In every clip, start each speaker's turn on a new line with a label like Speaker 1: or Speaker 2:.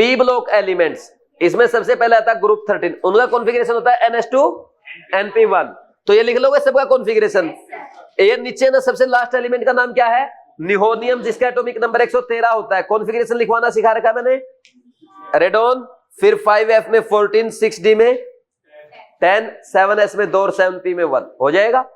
Speaker 1: P block elements, इसमें सबसे पहले आता है ग्रुप 13, उनका कॉन्फ़िगरेशन होता है NH2 NP1। तो ये लिख लोगे सबका कॉन्फ़िगरेशन। ये नीचे ना सबसे लास्ट एलिमेंट का नाम क्या है? निहोनियम, जिसका एटॉमिक नंबर 113 होता है। कॉन्फ़िगरेशन लिखवाना सिखा रखा मैंने। रेडोन, फिर 5F में 14, 6D में 10, 7S में 2 और 7P में 1 हो जाएगा।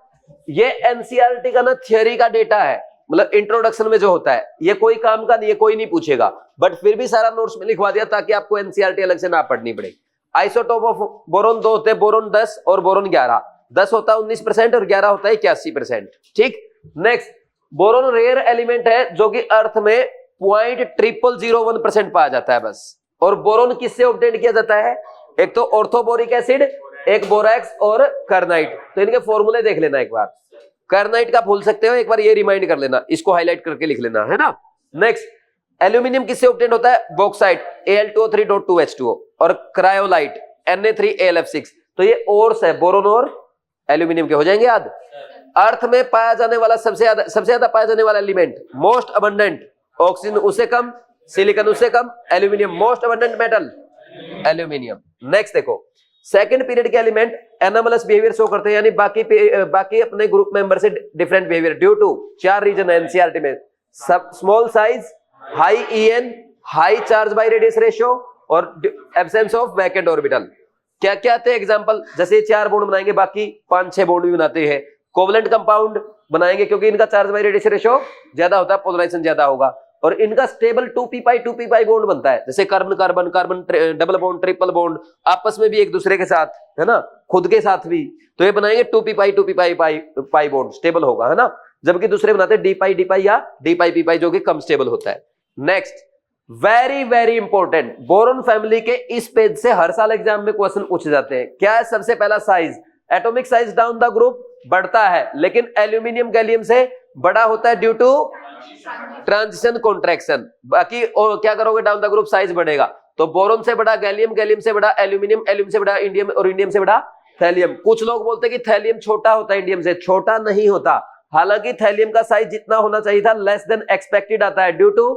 Speaker 1: ये एनसीईआरटी का ना थियोरी का डेटा है, मतलब इंट्रोडक्शन में जो होता है, ये कोई काम का नहीं है, कोई नहीं पूछेगा, बट फिर भी सारा नोट्स में लिखवा दिया ताकि आपको एनसीईआरटी अलग से ना पढ़नी पड़े। आइसोटोप ऑफ बोरोन 2 होते हैं, बोरोन 10 और बोरोन 11। 10 होता है 19% और 11 होता है 81%। ठीक। नेक्स्ट, बोरोन रेयर एलिमेंट है जो कि अर्थ में 0.0001% पाया जाता है बस। और बोरोन किससे ऑब्टेन किया जाता है? एक तो ऑर्थोबोरिक एसिड, एक बोरैक्स और कार्नाइट। तो इनके फॉर्मूले देख लेना एक बार। कार्नाइट का भूल सकते हो, एक बार ये रिमाइंड कर लेना, इसको हाईलाइट करके लिख लेना, है ना। नेक्स्ट, एल्यूमिनियम किससे ऑब्टेन होता है? बॉक्साइट Al2O3.2H2O और क्रायोलाइट Na3AlF6। तो ये ओर्स है, बोरोन और एल्यूमिनियम के हो जाएंगे याद। अर्थ में पाया जाने वाला सबसे ज्यादा पाया जाने वाला एलिमेंट, मोस्ट अबंडेंट, ऑक्सीजन उससे कम, सिलिकॉन उससे कम, aluminium most abundant metal aluminium. Next देखो, सेकंड पीरियड के एलिमेंट एनोमलस बिहेवियर शो करते हैं, यानी बाकी अपने ग्रुप मेंबर से different behaviour due to 4 reason है एनसीईआरटी में। सब small size, high EN, high charge by radius ratio और एब्सेंस ऑफ वैकेंट ऑर्बिटल। क्या क्या आते हैं एग्जांपल? जैसे 4 बॉन्ड बनाएंगे, बाकी 5-6 बॉन्ड भी बनाते हैं। कोवलेंट कंपाउंड बनाएंगे क्योंकि इनका चार्ज बाय रेडियस रेशियो ज्यादा होता है, पोलराइजेशन ज्यादा होगा, और इनका स्टेबल 2p-2p बॉन्ड बनता है। जैसे carbon carbon carbon double bond, triple bond, आपस में भी एक दूसरे के साथ, है ना, खुद के साथ भी। तो ये बनाएंगे 2p-2p बॉन्ड, स्टेबल होगा, है ना। जबकि दूसरे बनाते हैं d-pi या d-pi-p जो कि कम स्टेबल होता है। Next, very very important, boron family के इस पेज से हर साल एग्जाम में क्वेश्चन पूछे जाते हैं। क्या है? सबसे पहला size, atomic size down the group बढ़ता है, लेकिन एल्यूमिनियम गैलियम से बड़ा होता है ड्यू टू ट्रांजिशन कॉन्ट्रैक्शन। बाकी और क्या करोगे? डाउन द ग्रुप साइज बढ़ेगा। तो बोरोन से बड़ा गैलियम, गैलियम से बड़ा एल्यूमिनियम, एल्यूमिनियम से बड़ा इंडियम और इंडियम से बड़ा थैलियम। कुछ लोग बोलते हैं कि थैलियम छोटा होता है इंडियम से, छोटा नहीं होता। हालांकि थैलियम का साइज जितना होना चाहिए था लेस देन एक्सपेक्टेड आता है due to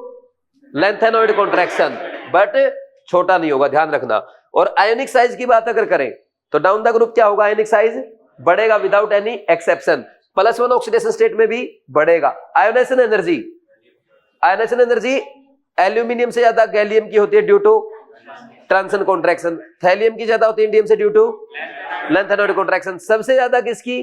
Speaker 1: lanthanoid contraction, but छोटा नहीं होगा, ध्यान रखना। और आयोनिक साइज की बात अगर करें तो डाउन द ग्रुप क्या होगा? आयोनिक साइज बढ़ेगा without any exception. +1 oxidation state में भी बढ़ेगा। आयोनाइजेशन एनर्जी एल्यूमिनियम से ज्यादा गैलियम की होती है due to transition contraction, thallium की ज्यादा होती है इंडियम से ड्यू टू लेंथेनॉइड कॉन्ट्रैक्शन। सबसे ज्यादा किसकी?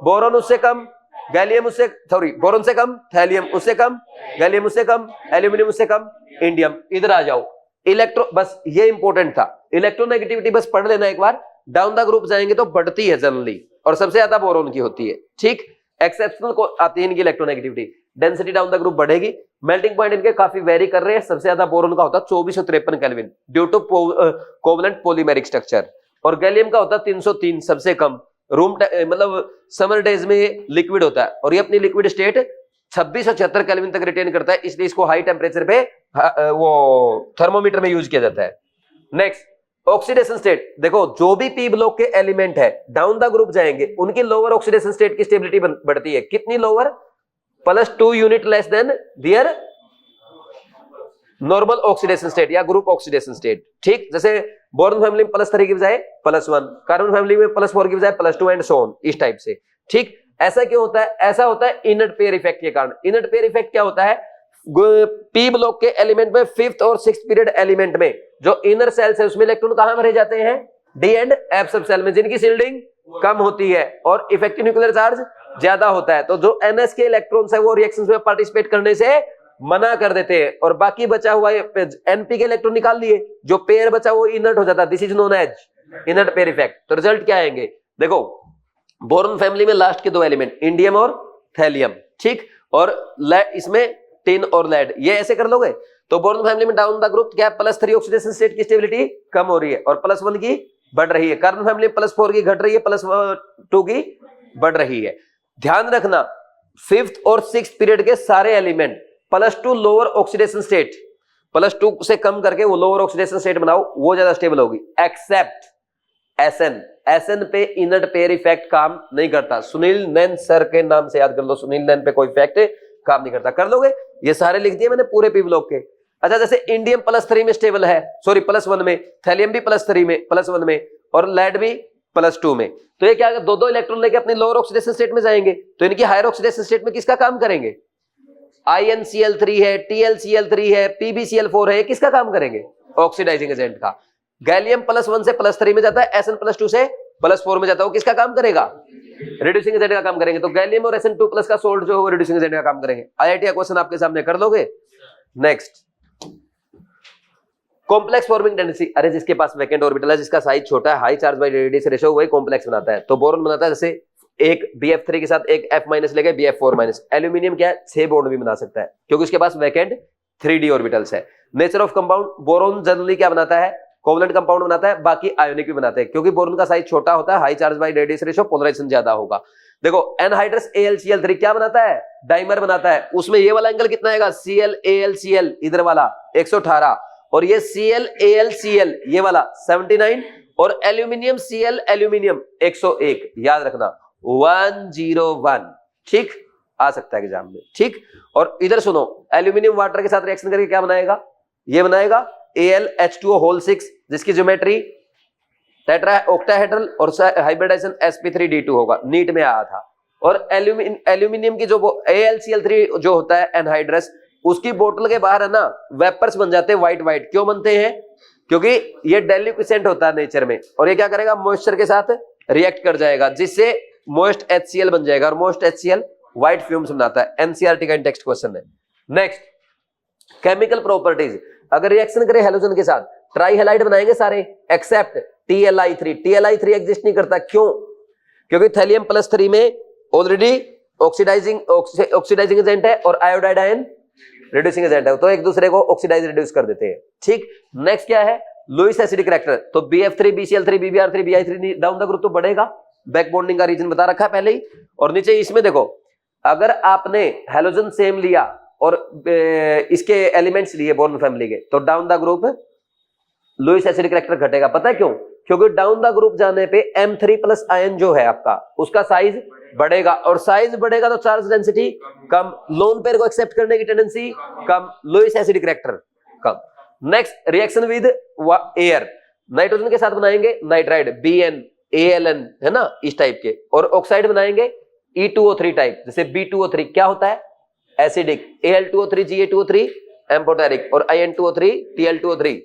Speaker 1: बोरोन उससे कम, गैलियम उससे, सॉरी, बोरोन से कम, थैलियम उससे कम, गैलियम उससे कम, एल्यूमिनियम उससे कम, इंडियम। इधर आ जाओ, इलेक्ट्रो, बस ये इंपॉर्टेंट था, इलेक्ट्रोनेगेटिविटी बस पढ़ लेना एक बार। डाउन द ग्रुप जाएंगे तो बढ़ती है जनरली, और सबसे ज्यादा बोरोन की होती है। ठीक, एक्सेप्शनल को आती है इनकी electronegativity, density down the group बढ़ेगी। मेल्टिंग पॉइंट इनके काफी वेरी कर रहे हैं। सबसे ज्यादा बोरोन का होता है 2453 kelvin due to covalent polymeric structure, और गैलियम का होता है 303 सबसे कम। रूम मतलब समर डेज में लिक्विड होता है, और ये अपनी लिक्विड स्टेट 2676 केल्विन तक रिटेन करता है, इसलिए इसको हाई टेम्परेचर पे वो थर्मोमीटर में यूज किया जाता है। Next, oxidation state. देखो, जो भी पी ब्लॉक के एलिमेंट है डाउन द ग्रुप जाएंगे उनकी लोअर ऑक्सीडेशन स्टेट की स्टेबिलिटी बढ़ती है। कितनी lower? +2 unit less than there normal oxidation state या ग्रुप ऑक्सीडेशन स्टेट। ठीक, जैसे बोरोन फैमिली में +3 की बजाय +1, कार्बन फैमिली में +4 की बजाय +2 एंड सो ऑन, इस टाइप से। ठीक, ऐसा क्यों होता है? ऐसा होता है इनर्ट पेयर इफेक्ट के कारण। इनर्ट पेयर इफेक्ट क्या होता है? पी ब्लॉक के एलिमेंट में 5th और 6th पीरियड एलिमेंट में जो इनर सेल्स है उसमें इलेक्ट्रॉन कहां भरे जाते हैं? डी एंड एफ सब सेल में, जिनकी शिल्डिंग कम होती है और इफेक्टिव न्यूक्लियर चार्ज ज्यादा होता है। तो जो एनएस के इलेक्ट्रॉन्स है वो रिएक्शंस में पार्टिसिपेट करने से मना कर देते हैं, और बाकी बचा हुआ एनपी के इलेक्ट्रॉन निकाल लिए, जो पेयर बचा वो इनर्ट हो जाता है। This is known as inert pair effect. तो रिजल्ट क्या आएंगे? देखो, बोरोन फैमिली में लास्ट के 2 एलिमेंट इंडियम और थैलियम, ठीक, और इसमें टिन और लेड, ये ऐसे कर लोगे तो बोरोन फैमिली में डाउन द ग्रुप क्या? +3 ऑक्सीडेशन स्टेट की स्टेबिलिटी कम हो रही है और +1 की बढ़ रही है। कार्बन फैमिली में +4 की घट रही है, +2 की बढ़ रही है। ध्यान रखना, 5th और 6th पीरियड के सारे एलिमेंट +2 लोअर ऑक्सीडेशन स्टेट, +2 से कम करके वो लोअर ऑक्सीडेशन स्टेट बनाओ, वो ज्यादा स्टेबल होगी। एक्सेप्ट एसएन, एसएन पे इनर्ट पेयर इफेक्ट काम नहीं करता। सुनील नैन सर के नाम से याद कर लो, सुनील नैन पे कोई इफेक्ट काम नहीं करता। कर लोगे? ये सारे लिख दिए मैंने पूरे पी ब्लॉक के। अच्छा जैसे इंडियम +3 में स्टेबल है, सॉरी +1 में, थैलियम भी +3 में, +1 में, और लेड भी +2 में। तो ये क्या, दो दो इलेक्ट्रॉन लेके अपनी लोअर ऑक्सीडेशन स्टेट में जाएंगे, तो इनकी हायर ऑक्सीडेशन स्टेट में किसका काम करेंगे? InCl3 है, TlCl3 है, PbCl4 है, किसका काम करेंगे? ऑक्सीडाइजिंग एजेंट का। गैलियम +1 से +3 में जाता है, Sn+2 से +4 में जाता है, वो किसका काम करेगा? रिड्यूसिंग एजेंट का काम करेंगे। तो गैलियम और Sn2+ का सोल्ट जो है रिड्यूसिंग एजेंट का काम करेंगे। IIT का क्वेश्चन आपके सामने कर लोगे। Next, complex forming tendency. अरे जिसके पास वैकेंट ऑर्बिटल है, जिसका साइज छोटा है, high charge by radius ratio, वही कॉम्प्लेक्स बनाता है। तो बोरॉन बनाता है जैसे एक Bf3 के साथ एक F- लेके Bf4-। एल्यूमिनियम क्या है, 6 बॉन्ड भी बना सकता है क्योंकि उसके पास वैकेंट 3d ऑर्बिटल्स है। Nature of compound, boron generally क्या बनाता है? कोवलेंट कंपाउंड बनाता है, बाकी आयोनिक भी बनाते हैं क्योंकि बोरॉन का साइज छोटा होता है, high charge by radius ratio, polarization ज्यादा होगा। देखो एनहाइड्रस AlCl3 क्या बनाता है? डाइमर बनाता है। उसमें ये वाला एंगल कितना आएगा? Cl-Al-Cl, इधर वाला 118, और ये Cl-Al-Cl ये वाला 79, और एल्यूमिनियम Cl एल्यूमिनियम 101, याद रखना 101, ठीक, आ सकता है एग्जाम में, ठीक। और इधर सुनो, एल्यूमिनियम वाटर के साथ रिएक्शन करके क्या बनाएगा? ये बनाएगा AlH2O6, जिसकी ज्योमेट्री टेट्रा ऑक्टाहेड्रल और हाइब्रिडाइजेशन sp3d2 होगा, नीट में आया था। और एल्यूमिनियम की जो AlCl3 जो होता है एनहाइड्रस, उसकी बोतल के बाहर है ना वेपर्स बन जाते हैं व्हाइट व्हाइट। क्यों बनते हैं? क्योंकि ये डेलिक्विसेंट होता है नेचर में, और ये क्या करेगा? मॉइस्चर के साथ रिएक्ट कर जाएगा, जिससे मोस्ट HCl बन जाएगा, और मोस्ट HCl व्हाइट फ्यूम्स बनाता है। एनसीईआरटी का टेक्स्ट क्वेश्चन है। Next, chemical properties. अगर रिएक्शन करे हेलोजन के साथ, ट्राइहेलाइड बनाएंगे सारे एक्सेप्ट TLI3। TLI3 एग्जिस्ट नहीं करता, क्यों? क्योंकि थैलियम +3 में ऑलरेडी ऑक्सीडाइजिंग एजेंट है और आयोडाइड आयन रिड्यूसिंग एजेंट है, तो एक दूसरे को ऑक्सीडाइज रिड्यूस कर देते हैं, ठीक। नेक्स्ट क्या है? Lewis acidic character. तो BF3 BCl3 BBr3 BI3 down the group तो बढ़ेगा, बैक बॉन्डिंग का रीजन बता रखा है पहले ही। और नीचे इसमें देखो, अगर आपने हेलोजन सेम लिया और इसके एलिमेंट्स लिए बोरॉन फैमिली के, तो down the group Lewis acidic character घटेगा। पता है क्यों? क्योंकि डाउन द ग्रुप जाने पे M3+ आयन जो है आपका, उसका साइज बढ़ेगा, और साइज बढ़ेगा तो चार्ज डेंसिटी कम, लोन पेयर को एक्सेप्ट करने की टेंडेंसी कम, लुईस एसिडिक करैक्टर कम। Next, reaction with air. Nitrogen के साथ बनाएंगे नाइट्राइड BN ALN, है ना, इस टाइप के, और ऑक्साइड बनाएंगे E2O3 टाइप, जैसे B2O3 क्या होता है? एसिडिक, Al2O3 Ga2O3 एम्फोटेरिक, और In2O3 Tl2O3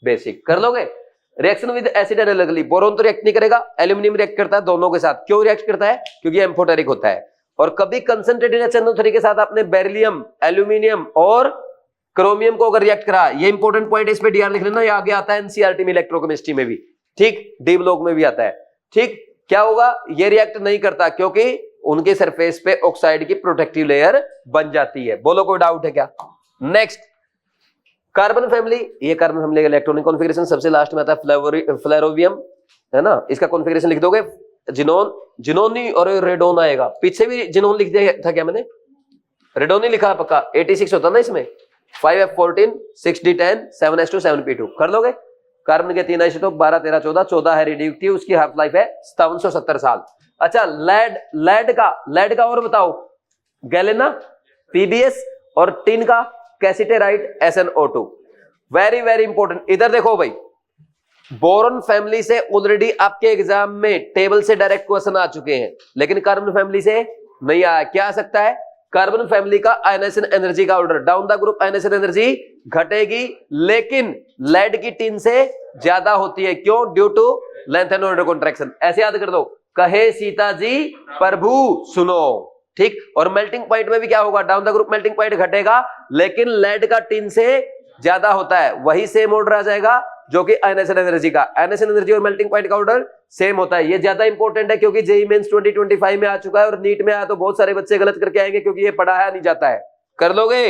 Speaker 1: बेसिक। कर लोगे? रिएक्शन विद एसिड एनालॉगली, बोरॉन तो रिएक्ट नहीं करेगा, एल्यूमिनियम रिएक्ट करता है दोनों के साथ। क्यों रिएक्ट करता है? क्योंकि एम्फोटेरिक होता है। और कभी कंसंट्रेटेड HNO3 के साथ आपने बेरिलियम, एल्यूमिनियम और क्रोमियम को अगर रिएक्ट करा, ये इंपॉर्टेंट पॉइंट है, इस पे DR लिख लेना, ये आगे आता है एनसीईआरटी में, इलेक्ट्रोकेमिस्ट्री में भी, ठीक, डी ब्लॉक में भी आता है, ठीक। क्या होगा? ये रिएक्ट नहीं करता क्योंकि उनके सरफेस पे ऑक्साइड की प्रोटेक्टिव लेयर बन जाती है। बोलो कोई डाउट है क्या? Next, carbon family. ये कार्बन फैमिली का इलेक्ट्रॉनिक कॉन्फ़िगरेशन सबसे लास्ट में आता है फ्लोरोवियम, है ना, इसका कॉन्फ़िगरेशन लिख दोगे, जिनोन, जिनोनी और रेडोन आएगा। पीछे भी जिनोन लिख दिया था क्या मैंने? रेडोन ही लिखा है पक्का। 86 होता ना इसमें, 5F14 6D10 7S2 7P2। कर लोगे? कार्बन के 3 आइसोटोप 12 13 14, 14 है रेडियोएक्टिव, उसकी हाफ लाइफ है 5770 साल। अच्छा, लेड का और बताओ, गैलेना PbS, और टिन का कैसिटेराइट SnO2। Very very important. इधर देखो भाई, बोरॉन फैमिली से ऑलरेडी आपके एग्जाम में टेबल से डायरेक्ट क्वेश्चन आ चुके हैं, लेकिन कार्बन फैमिली से नहीं आया। क्या आ सकता है? कार्बन फैमिली का आयनाइजेशन एनर्जी का order, down the group ionization energy घटेगी, लेकिन लेड की टिन से ज्यादा होती है। क्यों? Due to lanthanoid contraction. ऐसे याद कर दो, कहे सीता जी प्रभु सुनो, ठीक। और मेल्टिंग पॉइंट में भी क्या होगा? Down the group melting point घटेगा, लेकिन लेड का टिन से ज्यादा होता है, वही सेम ऑर्डर आ जाएगा जो कि आयनाइजेशन एनर्जी का। आयनाइजेशन एनर्जी और मेल्टिंग पॉइंट का ऑर्डर सेम होता है। ये ज्यादा इंपॉर्टेंट है क्योंकि जेईई मेंस 2025 में आ चुका है, और नीट में आया तो बहुत सारे बच्चे गलत करके आएंगे क्योंकि ये पढ़ाया नहीं जाता है। कर लोगे?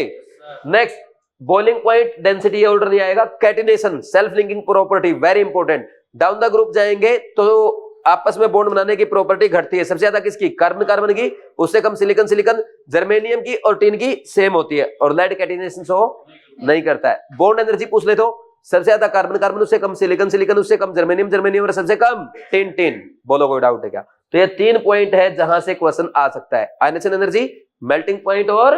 Speaker 1: Next, boiling point density order नहीं आएगा। Catenation, self linking property, very important. Down the group जाएंगे तो आपस में बॉन्ड बनाने की प्रॉपर्टी घटती है। सबसे ज्यादा किसकी? कार्बन की, उससे कम सिलिकॉन, जर्मेनियम की और टिन की सेम होती है, और लेड कैटिनेशन शो नहीं करता है। बॉन्ड एनर्जी पूछ ले तो सबसे ज्यादा कार्बन, उससे कम सिलिकॉन, उससे कम जर्मेनियम, और सबसे कम टिन। बोलो कोई डाउट है क्या? तो ये 3 पॉइंट है जहां से क्वेश्चन आ सकता है, आयनाइजेशन एनर्जी, मेल्टिंग पॉइंट और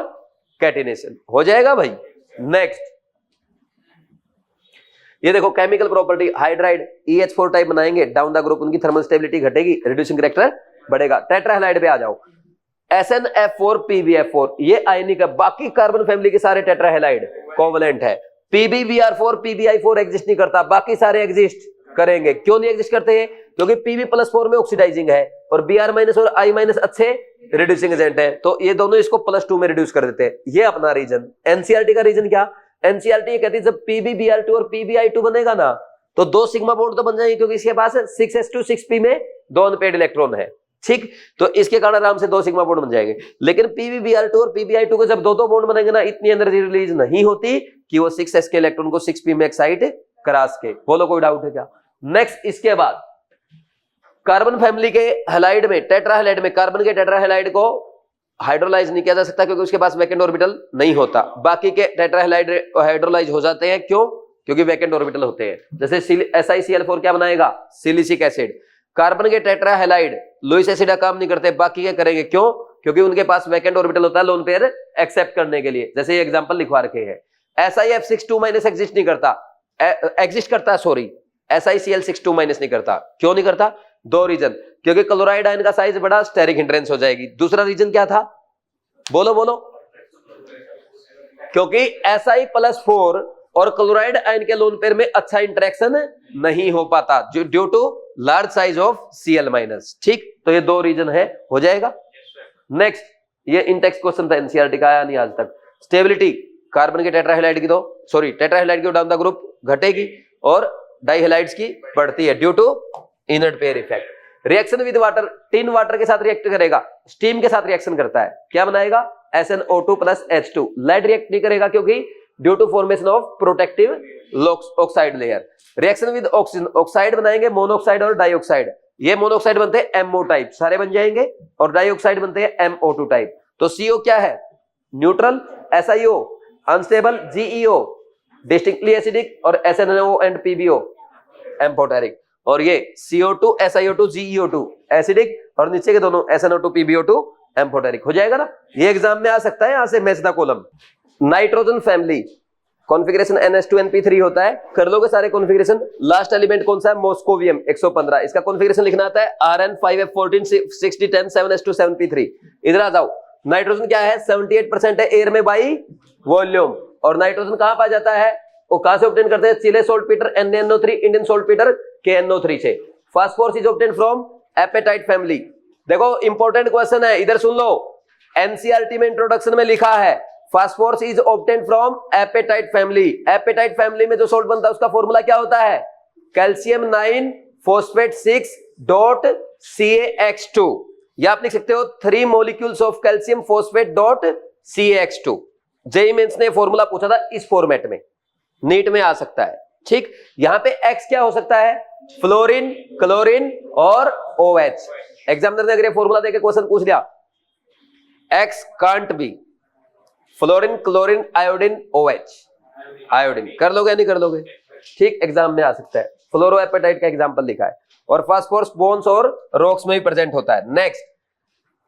Speaker 1: कैटिनेशन। हो जाएगा भाई। नेक्स्ट, ये देखो chemical property, hydride EH4 type बनाएंगे, डाउन द ग्रुप उनकी थर्मल स्टेबिलिटी घटेगी, रिड्यूसिंग कैरेक्टर बढ़ेगा। टेट्राहैलाइड पे आ जाओ, SnF4 PbF4 ये आयनिक है, बाकी कार्बन फैमिली के सारे टेट्राहैलाइड कोवलेंट है। PbBr4 PbI4 एग्जिस्ट नहीं करता, बाकी सारे एग्जिस्ट करेंगे। क्यों नहीं एग्जिस्ट करते हैं? क्योंकि Pb+4 में ऑक्सीडाइजिंग है और Br- और I- अच्छे रिड्यूसिंग एजेंट है, तो ये दोनों इसको +2 में रिड्यूस कर देते हैं। ये अपना रीजन। एनसीईआरटी का रीजन क्या? एनसीईआरटी ये कहती है जब PbBr2 और PbI2 बनेगा ना तो 2 सिग्मा बॉन्ड तो बन जाएंगे, क्योंकि इसके पास 6s2 6p में 2 अनपेड इलेक्ट्रॉन है, ठीक, तो इसके कारण आराम से 2 सिग्मा बॉन्ड बन जाएंगे। लेकिन PbBr2 और PbI2 को जब 2-2 बॉन्ड बनेंगे ना, इतनी एनर्जी रिलीज नहीं होती कि वो 6s के इलेक्ट्रॉन को 6p में एक्साइट करा सके। बोलो कोई डाउट है क्या? नेक्स्ट, इसके बाद कार्बन फैमिली के हैलाइड में, टेट्राहैलाइड में कार्बन के टेट्राहैलाइड को हाइड्रोलाइज नहीं किया जा सकता क्योंकि उसके पास वैकेंट ऑर्बिटल नहीं होता। बाकी के टेट्राहैलाइड हाइड्रोलाइज हो जाते हैं, क्यों? क्योंकि वैकेंट ऑर्बिटल होते हैं। जैसे SiCl4 क्या बनाएगा? Silicic acid. कार्बन के टेट्राहैलाइड लुईस एसिड का काम नहीं करते, बाकी के करेंगे, क्यों? क्योंकि उनके पास वैकेंट ऑर्बिटल होता है लोन पेयर एक्सेप्ट करने के लिए। जैसे ये एग्जांपल लिखवा रखे हैं। SiF62- एग्जिस्ट नहीं करता, एग्जिस्ट करता है, सॉरी, SiCl62- नहीं करता। क्यों नहीं करता? 2 रीजन, क्योंकि क्लोराइड आयन का साइज बड़ा, स्टेरिक हिंड्रेंस हो जाएगी। दूसरा रीजन क्या था? बोलो बोलो। क्योंकि Si+4 और क्लोराइड आयन के लोन पेयर में अच्छा इंटरेक्शन नहीं हो पाता due to large size of Cl-। ठीक, तो ये 2 रीजन है, हो जाएगा। नेक्स्ट, ये इंटेक्स क्वेश्चन था, एनसीईआरटी का आया नहीं आज तक। स्टेबिलिटी कार्बन के टेट्राहैलाइड की टेट्राहैलाइड की डाउन द ग्रुप घटेगी और डाइहैलाइड्स की बढ़ती है due to inert pair effect. Reaction with water, tin water के साथ रिएक्ट करेगा, स्टीम के साथ रिएक्शन करता है, क्या बनाएगा? SnO2 + H2। लेड रिएक्ट नहीं करेगा क्योंकि due to formation of protective oxide layer. Reaction with oxygen, oxide बनाएंगे, मोनोऑक्साइड और डाइऑक्साइड। ये मोनोऑक्साइड बनते हैं MO टाइप, सारे बन जाएंगे, और डाइऑक्साइड बनते हैं MO2 टाइप। तो CO क्या है? Neutral, SiO unstable, GeO distinctly acidic, और SnO एंड PbO एम्फोटेरिक। और ये CO2 SiO2 GeO2 एसिडिक, और नीचे के दोनों SnO2 PbO2 एम्फोटेरिक। हो जाएगा ना? ये एग्जाम में आ सकता है, यहां से match the column. Nitrogen family configuration NH2NP3 होता है, कर लोगे सारे कॉन्फ़िगरेशन। लास्ट एलिमेंट कौन सा है? मॉस्कोवियम 115। इसका कॉन्फ़िगरेशन लिखना आता है Rn5F14 6010 7s2 7p3। इधर आ जाओ, नाइट्रोजन क्या है? 78% है एयर में बाई वॉल्यूम। और नाइट्रोजन कहां पाया जाता है? वो कहां से ऑब्टेन करते हैं? चिले saltpetre NaNO3, Indian saltpetre KNO3 से। Phosphorus is obtain from apatite family. देखो इंपॉर्टेंट क्वेश्चन है, इधर सुन लो। एनसीईआरटी में इंट्रोडक्शन में लिखा है phosphorus is obtain from apatite family. Apatite family में जो सॉल्ट बनता है उसका फॉर्मूला क्या होता है? कैल्शियम 9 फॉस्फेट 6.CaX2, या आप लिख सकते हो 3 molecules of calcium phosphate .CaX2। JEE mains ने फॉर्मूला पूछा था इस फॉर्मेट में, नीट में आ सकता है। ठीक, यहां पे X क्या हो सकता है? फ्लोरीन, क्लोरीन और OH। एग्जामिनर ने अगर ये फॉर्मूला देके क्वेश्चन पूछ लिया, X can't be fluorine, chlorine, iodine, OH, iodine, कर लोगे या नहीं कर लोगे? ठीक, एग्जाम में आ सकता है। फ्लोरोएपेटाइट का एग्जांपल लिखा है, और फास्फोरस बोन्स और रॉक्स में भी प्रेजेंट होता है। Next,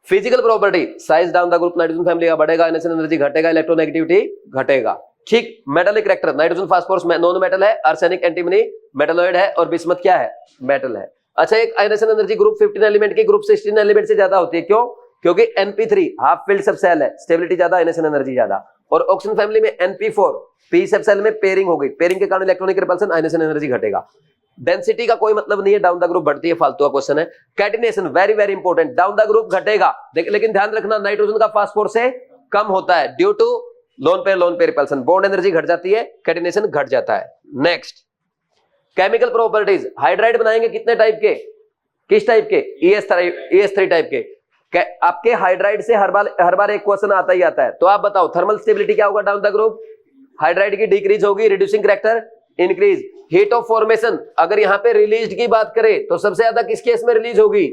Speaker 1: physical property, size down the group nitrogen family का बढ़ेगा, इनेशन एनर्जी घटेगा, इलेक्ट्रोनेगेटिविटी घटेगा। ठीक, मेटालिक कैरेक्टर, नाइट्रोजन फास्फोरस में नॉन मेटल है, आर्सेनिक एंटीमनी मेटलॉइड है, और बिस्मथ क्या है? मेटल है। अच्छा, एक आयनेशन एनर्जी ग्रुप 15 एलिमेंट की ग्रुप 16 एलिमेंट से ज्यादा होती है, क्यों? क्योंकि NP3 हाफ फिल्ड सब सेल है, स्टेबिलिटी ज्यादा, आयनेशन एनर्जी ज्यादा। और ऑक्सीजन फैमिली में NP4 पी सब सेल में पेयरिंग हो गई, पेयरिंग के कारण इलेक्ट्रॉनिक रिपल्सन, आयनेशन एनर्जी घटेगा। डेंसिटी का कोई मतलब नहीं है, डाउन द ग्रुप बढ़ती है, फालतू का क्वेश्चन है। Catenation very very important, down the group घटेगा, लेकिन ध्यान रखना नाइट्रोजन का फास्फोरस से कम होता है due to lone pair repulsion, bond energy घट जाती है, कैटिनेशन घट जाता है। नेक्स्ट, केमिकल प्रॉपर्टीज, हाइड्राइड बनाएंगे कितने टाइप के? किस टाइप के? ES3 टाइप के। आपके हाइड्राइड से हर बार एक क्वेश्चन आता ही आता है, तो आप बताओ थर्मल स्टेबिलिटी क्या होगा डाउन द ग्रुप? हाइड्राइड की डिक्रीज होगी, reducing character increase. Heat of formation, अगर यहाँ पे रिलीज की बात करें तो सबसे ज्यादा किस केस में रिलीज होगी?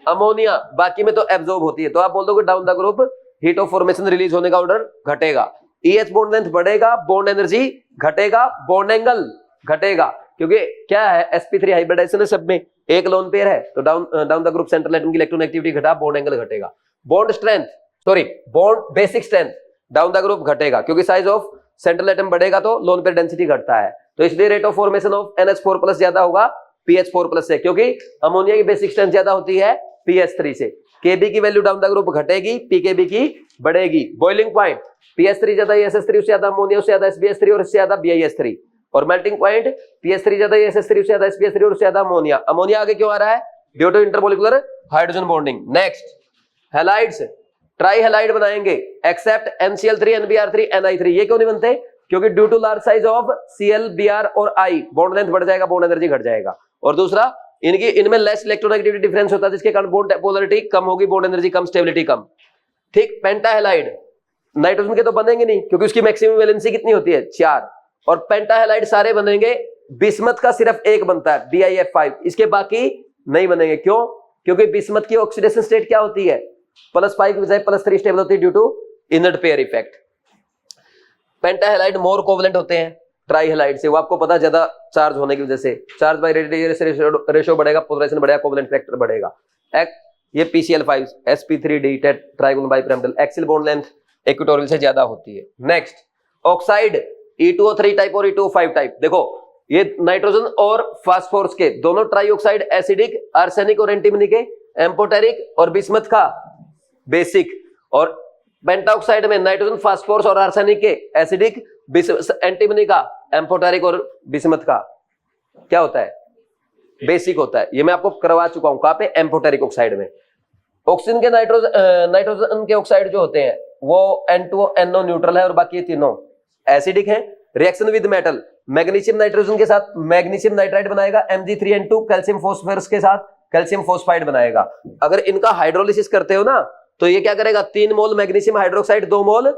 Speaker 1: अमोनिया, बाकी में तो एब्जॉर्ब होती है। तो आप बोल दोगे down the group heat of formation release होने का ऑर्डर घटेगा। EH बॉन्ड लेंथ बढ़ेगा, बॉन्ड एनर्जी घटेगा, बॉन्ड एंगल घटेगा, क्योंकि क्या है? sp3 हाइब्रिडाइजेशन है सब में, एक लोन पेयर है, तो down the group central atom की इलेक्ट्रोनेगेटिविटी घटा, बॉन्ड एंगल घटेगा। Bond strength, sorry bond basic strength down the group घटेगा, क्योंकि साइज ऑफ सेंट्रल एटम बढ़ेगा तो लोन पेयर डेंसिटी घटता है। तो इसलिए rate of formation of NH4+ ज्यादा होगा PH4+ से, क्योंकि अमोनिया की बेसिक स्ट्रेंथ ज्यादा होती है PH3 से। Kb की वैल्यू डाउन द ग्रुप घटेगी, pKb की बढ़ेगी। बॉइलिंग पॉइंट PH3 ज्यादा ESS3 उससे ज्यादा अमोनिया उससे ज्यादा SbH3 और इससे ज्यादा BiS3, और मेल्टिंग पॉइंट PH3 ज्यादा ESS3 उससे ज्यादा SbH3 और उससे ज्यादा अमोनिया। अमोनिया आगे क्यों आ रहा है? Due to intermolecular hydrogen bonding. Next halides, trihalide बनाएंगे एक्सेप्ट NCl3 NBr3 NI3। ये क्यों नहीं बनते? क्योंकि due to large size of Cl Br और I बॉन्ड लेंथ बढ़ जाएगा, बॉन्ड एनर्जी घट जाएगा। और दूसरा इनमें लेस इलेक्ट्रोनेगेटिविटी डिफरेंस होता है, जिसके कारण बॉन्ड पोलैरिटी कम होगी, बॉन्ड एनर्जी कम, स्टेबिलिटी कम। ठीक। पेंटाहेलाइड नाइट्रोजन के तो बनेंगे नहीं, क्योंकि उसकी मैक्सिमम वैलेंसी कितनी होती है? 4। और पेंटाहेलाइड सारे बनेंगे, बिस्मथ का सिर्फ एक बनता है BiF5, इसके बाकी नहीं बनेंगे। क्यों? क्योंकि बिस्मथ की ऑक्सीडेशन स्टेट क्या होती है? +5 की बजाय +3 स्टेबल होती है due to inert pair effect. Pentahalide more covalent होते हैं ट्राईहेलाइड से, वो आपको पता ज्यादा चार्ज होने की वजह से, चार्ज बाय रेशियो बढ़ेगा, पोलराइजेशन बढ़ेगा, कोवलेंट फैक्टर बढ़ेगा। ये PCl5 sp3d trigonal bipyramidal, axial bond length equatorial से ज्यादा होती है। नेक्स्ट ऑक्साइड E2O3 टाइप और E2O5 टाइप। देखो ये नाइट्रोजन और फास्फोरस के दोनों ट्राईऑक्साइड एसिडिक, आर्सेनिक और एंटीमनी के एम्फोटेरिक, और बिस्मथ का बेसिक। और पेंटाऑक्साइड में नाइट्रोजन, फास्फोरस और आर्सेनिक के एसिडिक, एंटीमनी का एम्फोटेरिक और बिस्मथ का क्या होता है? बेसिक होता है। ये मैं आपको करवा चुका हूं, कहां पे? एम्फोटेरिक ऑक्साइड में। ऑक्सीजन के नाइट्रोजन के ऑक्साइड जो होते हैं वो N2NO न्यूट्रल है, और बाकी ये तीनों एसिडिक हैं। Reaction with metal, magnesium nitrogen के साथ मैग्नीशियम नाइट्राइड बनाएगा, Mg3N2 कैल्शियम फॉस्फोरस के साथ कैल्शियम फॉस्फाइड बनाएगा। अगर इनका हाइड्रोलिसिस करते हो ना, तो ये क्या करेगा? 3 मोल मैग्नीशियम हाइड्रोक्साइड, 2 मोल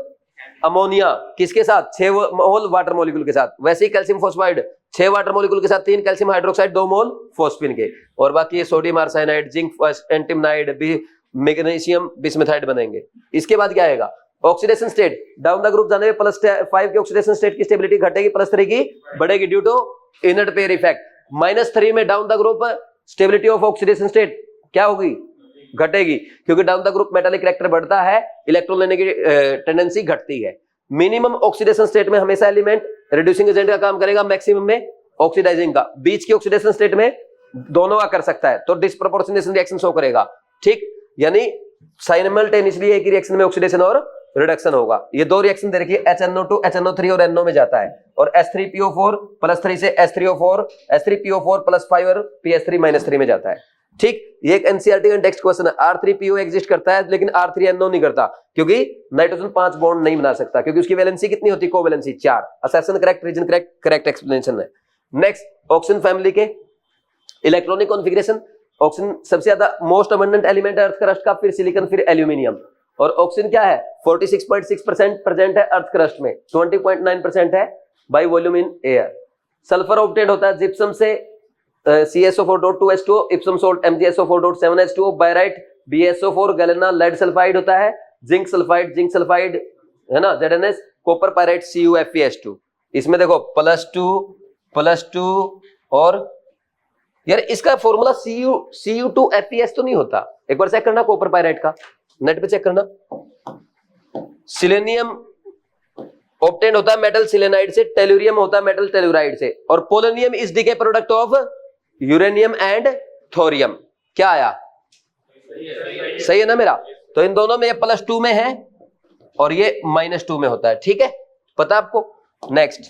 Speaker 1: अमोनिया, किसके साथ? 6 मोल वाटर मॉलिक्यूल के साथ। वैसे ही कैल्शियम फॉस्फाइड 6 वाटर मॉलिक्यूल के साथ 3 कैल्शियम हाइड्रोक्साइड, 2 मोल फॉस्फिन के। और बाकी ये सोडियम आर्सेनाइड, जिंक एंटिमनाइड, मैग्नीशियम बिस्मथाइड बनेंगे। इसके बाद क्या आएगा? Oxidation state, down the group जाने में +5 के ऑक्सीडेशन स्टेट की स्टेबिलिटी घटेगी, +3 की बढ़ेगी due to inert pair effect. -3 में down the group stability of oxidation state क्या होगी? घटेगी, क्योंकि down the group metallic character बढ़ता है, इलेक्ट्रॉन लेने की टेंडेंसी घटती है। मिनिमम ऑक्सीडेशन स्टेट में हमेशा एलिमेंट रिड्यूसिंग एजेंट का काम करेगा, मैक्सिमम में ऑक्सीडाइजिंग का। बीच की ऑक्सीडेशन स्टेट में दोनों कर सकता है, तो डिस्प्रोपोर्शनेशन रिएक्शन शो करेगा। ठीक, यानी साइमल्टेनियसली एक ही रिएक्शन में ऑक्सीडेशन और रिडक्शन होगा। ये 2 रिएक्शन दे रखी है, HNO2 HNO3 और NO में जाता है, और S3PO4 +3 से S3O4 S3PO4 +5 और PS3 में जाता है। ठीक, ये एक NCERT का टेक्स्ट क्वेश्चन है। R3PO एग्जिस्ट करता है, लेकिन R3NO नहीं करता, क्योंकि नाइट्रोजन 5 बॉन्ड नहीं बना सकता, क्योंकि उसकी वैलेंसी कितनी होती है? Covalency 4। Assertion correct, reason correct, correct explanation है। नेक्स्ट ऑक्सीजन फैमिली के इलेक्ट्रॉनिक कॉन्फ़िगरेशन। ऑक्सीजन सबसे ज्यादा मोस्ट अबंडेंट एलिमेंट है अर्थ क्रस्ट का, फिर सिलिकॉन, फिर एल्यूमिनियम। और ऑक्सीजन क्या है? 46.6% प्रेजेंट है अर्थ क्रस्ट में, 20.9% है by volume in air. Sulphur obtain होता है जिप्सम से, CSO4.2H2O, epsom salt MgSO4.7H2O, barite BSO4, galena lead sulphide होता है, जिंक सल्फाइड है ना ZnS, कॉपर पायराइट CuFeS2। इसमें देखो +2 और यार इसका फॉर्मूला Cu2Fes तो नहीं होता, एक बार चेक करना कॉपर पायराइट का, नेट पे चेक करना। सिलेनियम ऑब्टेन होता है मेटल सिलेनाइड से, टेलुरियम होता है मेटल टेलुराइड से, और polonium is decay product of uranium and thorium. क्या आया? सही है ना मेरा? तो इन दोनों में ये +2 में है और ये -2 में होता है। ठीक है, पता आपको? Next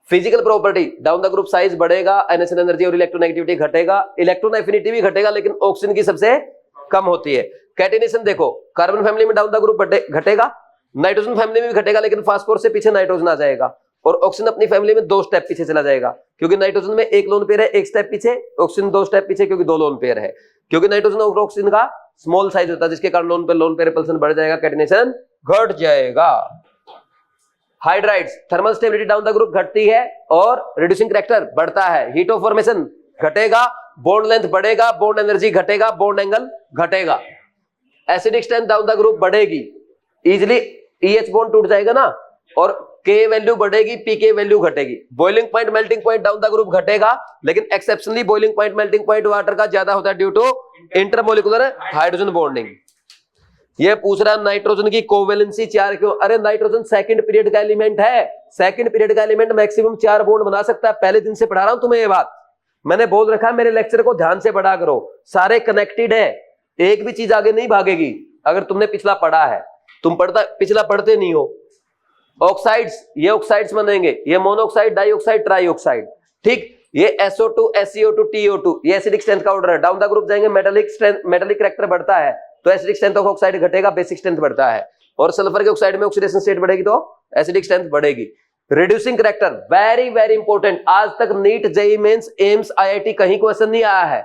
Speaker 1: physical property, down the group size बढ़ेगा, एनएसएन एनर्जी और इलेक्ट्रोनेगेटिविटी घटेगा, इलेक्ट्रॉन एफिनिटी भी घटेगा, लेकिन ऑक्सीजन की सबसे कम होती है। कैटेनेशन देखो, कार्बन फैमिली में डाउन द ग्रुप घटेगा, नाइट्रोजन फैमिली में भी घटेगा, लेकिन फास्फोरस से पीछे नाइट्रोजन आ जाएगा, और ऑक्सीजन अपनी फैमिली में 2 स्टेप पीछे चला जाएगा, क्योंकि नाइट्रोजन में 1 लोन पेयर है, 1 स्टेप पीछे, ऑक्सीजन 2 स्टेप पीछे, क्योंकि 2 लोन पेयर है। क्योंकि नाइट्रोजन और ऑक्सीजन का स्मॉल साइज होता है, जिसके कारण लोन पेयर रिपल्सन बढ़ जाएगा, कैटेनेशन घट जाएगा। Hydrides, thermal stability down the group घटती है और रिड्यूसिंग कैरेक्टर बढ़ता है, हीट ऑफ फॉर्मेशन घटेगा, बॉन्ड लेंथ बढ़ेगा, बॉन्ड एनर्जी घटेगा, बॉन्ड एंगल घटेगा। Acidic strength down the group बढ़ेगी, इजिली EH बॉन्ड टूट जाएगा ना, और K वैल्यू बढ़ेगी, PK वैल्यू घटेगी। Boiling point melting point down the group घटेगा, लेकिन exceptionally boiling point melting point water का ज्यादा होता है due to intermolecular hydrogen bonding. ये पूछ रहा है नाइट्रोजन की कोवैलेंसी 4 क्यों? अरे नाइट्रोजन सेकंड पीरियड का एलिमेंट है, सेकंड पीरियड का एलिमेंट मैक्सिमम 4 बॉन्ड बना सकता है। पहले दिन से पढ़ा रहा हूं तुम्हें ये बात, मैंने बोल रखा है मेरे लेक्चर को ध्यान से पढ़ा करो, सारे कनेक्टेड है, एक भी चीज आगे नहीं भागेगी। अगर तुमने पिछला पढ़ा है, तुम पिछला पढ़ते नहीं हो। ऑक्साइड्स, ये ऑक्साइड्स बनेंगे, ये मोनोऑक्साइड, डाइऑक्साइड, ट्राइऑक्साइड, ठीक। ये SO2, SeO2, TO2, ये एसिडिक स्ट्रेंथ का ऑर्डर है। डाउन द ग्रुप जाएंगे, मेटालिक स्ट्रेंथ, मेटालिक कैरेक्टर बढ़ता है तो एसिडिक स्ट्रेंथ ऑफ ऑक्साइड घटेगा, बेसिक स्ट्रेंथ बढ़ता है। और सल्फर के ऑक्साइड में ऑक्सीडेशन स्टेट बढ़ेगी तो एसिडिक स्ट्रेंथ बढ़ेगी। Reducing character very very important, आज तक NEET, JEE mains, AIIMS, IIT कहीं क्वेश्चन नहीं आया है।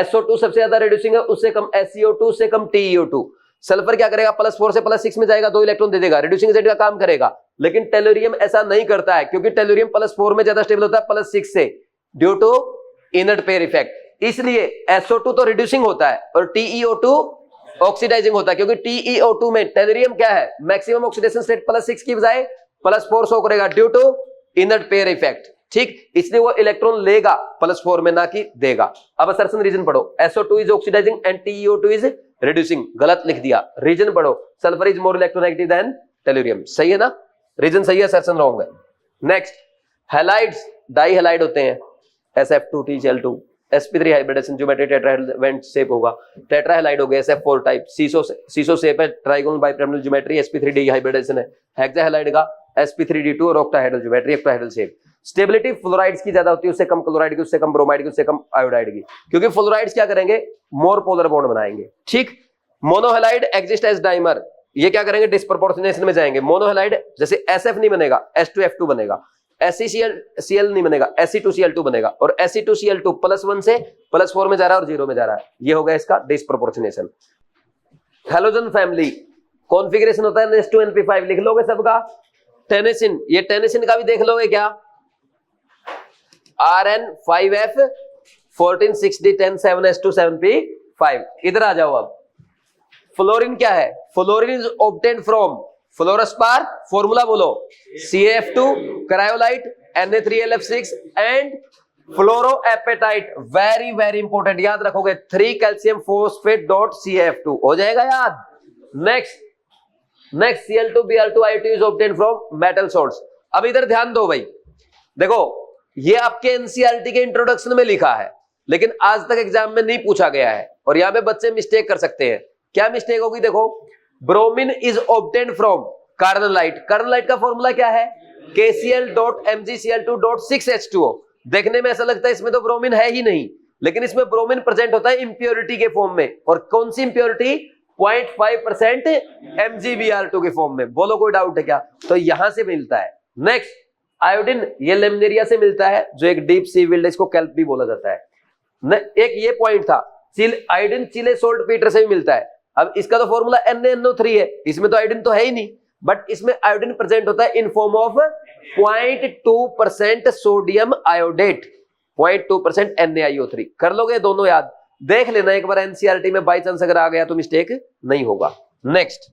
Speaker 1: SO2 सबसे ज्यादा रिड्यूसिंग है, उससे कम SeO2, उससे कम TeO2। सल्फर क्या करेगा, +4 से +6 में जाएगा, 2 इलेक्ट्रॉन दे देगा, रिड्यूसिंग एजेंट का काम करेगा। लेकिन टेलुरियम ऐसा नहीं करता है, क्योंकि टेलुरियम +4 में ज्यादा स्टेबल होता है +6 से, due to inert pair effect. इसलिए SO2 तो रिड्यूसिंग होता है और TeO2 ऑक्सीडाइजिंग होता है, क्योंकि TeO2 में टेलुरियम क्या है, मैक्सिमम ऑक्सीडेशन स्टेट +6 की बजाय +4 शो करेगा due to inert pair effect, ठीक। इसलिए वो इलेक्ट्रॉन लेगा +4 में, ना कि देगा। अब असर्शन रीजन पढ़ो, SO2 is oxidising and TeO2 is reducing, गलत लिख दिया। रीजन पढ़ो, sulphur is more electronegative than tellurium, सही है ना, रीजन सही है, असर्शन रॉन्ग है। नेक्स्ट, हैलाइड्स डाई हैलाइड होते हैं, SF2TCl2, sp3 hybridisation, geometry tetrahedral shape होगा, टेट्रा हैलाइड हो गया SF4 टाइप, सीसो शेप है, trigonal bipyramidal geometry, sp3d hybridisation है। हेक्सा हैलाइड का sp3d2 और octahedral geometry, octahedral shape. Stability fluorides की ज्यादा होती है, उससे कम क्लोराइड की, उससे कम ब्रोमाइड की, उससे कम आयोडाइड की, क्योंकि फ्लोराइड्स क्या करेंगे, मोर पोलर बॉन्ड बनाएंगे, ठीक। मोनोहैलाइड एग्जिस्ट एज डाइमर, ये क्या करेंगे, डिस्प्रोपोर्शनेशन में जाएंगे। मोनोहैलाइड जैसे SF नहीं बनेगा, S2F2 बनेगा, SeCl नहीं बनेगा, Se2Cl2 बनेगा, और Se2Cl2 +1 से +4 में जा रहा है और 0 में जा रहा है, ये हो गया इसका डिस्प्रोपोर्शनेशन। हैलोजन फैमिली कॉन्फ़िगरेशन होता है NH2NP5, लिख लोगे सबका। टेनेसिन, ये टेनेसिन का भी देख लोगे क्या, Rn5F 14 6D 10 7S2 7P5। इधर आ जाओ अब। फ्लोरीन क्या है, fluorine is obtained from fluorspar, formula बोलो, CaF2, cryolite, Na3LF6 and fluorapatite. Very very important, याद रखोगे, 3 कैल्शियम फॉस्फेट डॉट CaF2 हो जाएगा याद। Next Cl2Br2 I2 is obtained from metal salts. अब इधर ध्यान दो भाई, देखो ये आपके NCERT के इंट्रोडक्शन में लिखा है, लेकिन आज तक एग्जाम में नहीं पूछा गया है, और यहां पे बच्चे मिस्टेक कर सकते हैं। क्या मिस्टेक होगी, देखो, ब्रोमीन इज ऑब्टेन्ड फ्रॉम कार्नलाइट, कार्नलाइट का फॉर्मूला क्या है, KCl.MgCl2.6H2O। देखने में ऐसा लगता है इसमें तो ब्रोमीन है ही नहीं, लेकिन इसमें ब्रोमीन प्रेजेंट होता है इंप्योरिटी के फॉर्म में, और कौन सी इंप्योरिटी, 0.5% MgBr2 के फॉर्म में। बोलो कोई डाउट है क्या, तो यहां से मिलता है। नेक्स्ट, आयोडीन, ये लेमनेरिया से मिलता है, जो एक डीप सी विल्ड, इसको कैल्प भी बोला जाता है। एक ये पॉइंट था, आयोडीन चिले सोल्ट पीटर से भी मिलता है। अब इसका तो फॉर्मूला NaNO3 है, इसमें तो आयोडीन तो है ही नहीं, बट इसमें आयोडीन प्रेजेंट होता है in form of 0.2% sodium iodate, 0.2% NaIO3। कर लोगे दोनों याद, देख लेना एक बार NCERT में, बाई चांस अगर आ गया तो मिस्टेक नहीं होगा। Next,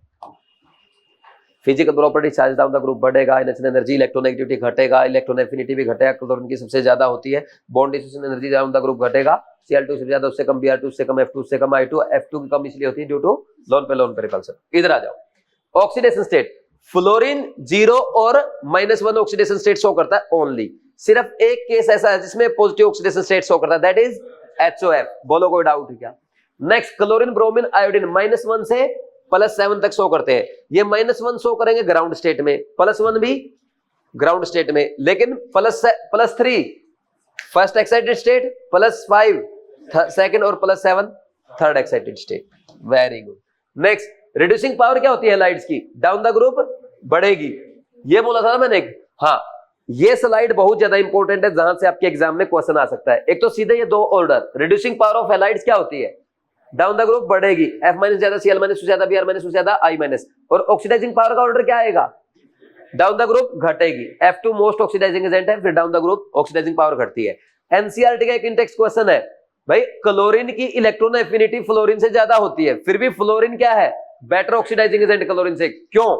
Speaker 1: physical property, charge down the group बढ़ेगा, इनिशियल एनर्जी, इलेक्ट्रोनेगेटिविटी घटेगा, इलेक्ट्रॉन एफिनिटी भी घटेगा, क्लोरीन की सबसे ज्यादा होती है, bond distribution energy down the group घटेगा, Cl2 सबसे ज्यादा, उससे कम Br2, उससे कम F2, उससे कम I2, F2 की कम इसलिए होती है ड्यू टू लोन पे रिपल्सन। इधर आ जाओ, ऑक्सीडेशन स्टेट, फ्लोरीन 0 और -1 ऑक्सीडेशन स्टेट शो करता है ओनली। सिर्फ एक केस ऐसा है जिसमें पॉजिटिव ऑक्सीडेशन स्टेट शो करता है, दैट इज HOF। बोलो कोई डाउट है क्या। नेक्स्ट, क्लोरीन, ब्रोमीन, आयोडीन -1 से +7 तक शो करते हैं। ये -1 शो करेंगे ग्राउंड स्टेट में, +1 भी ग्राउंड स्टेट में, लेकिन +3 फर्स्ट एक्साइटेड स्टेट, +5 सेकंड और +7 third excited state. Very good. Next, reducing power क्या होती है लाइट्स की, डाउन द ग्रुप बढ़ेगी, ये बोला था ना मैंने। हाँ, ये स्लाइड बहुत ज्यादा इंपॉर्टेंट है, जहां से आपके एग्जाम में क्वेश्चन आ सकता है। एक तो सीधे ये 2 order, reducing power of halides क्या होती है, डाउन द ग्रुप बढ़ेगी, F- ज्यादा, Cl- ज्यादा, Br- ज्यादा, I-। और ऑक्सीडाइजिंग पावर का ऑर्डर क्या आएगा, डाउन द ग्रुप घटेगी, F2 मोस्ट ऑक्सीडाइजिंग एजेंट है, फिर down the group oxidising power घटती है। NCERT का एक इंटेक्स क्वेश्चन है भाई, क्लोरीन की इलेक्ट्रॉन एफिनिटी फ्लोरीन से ज्यादा होती है, फिर भी फ्लोरीन क्या है, बेटर ऑक्सीडाइजिंग एजेंट क्लोरीन से। क्यों,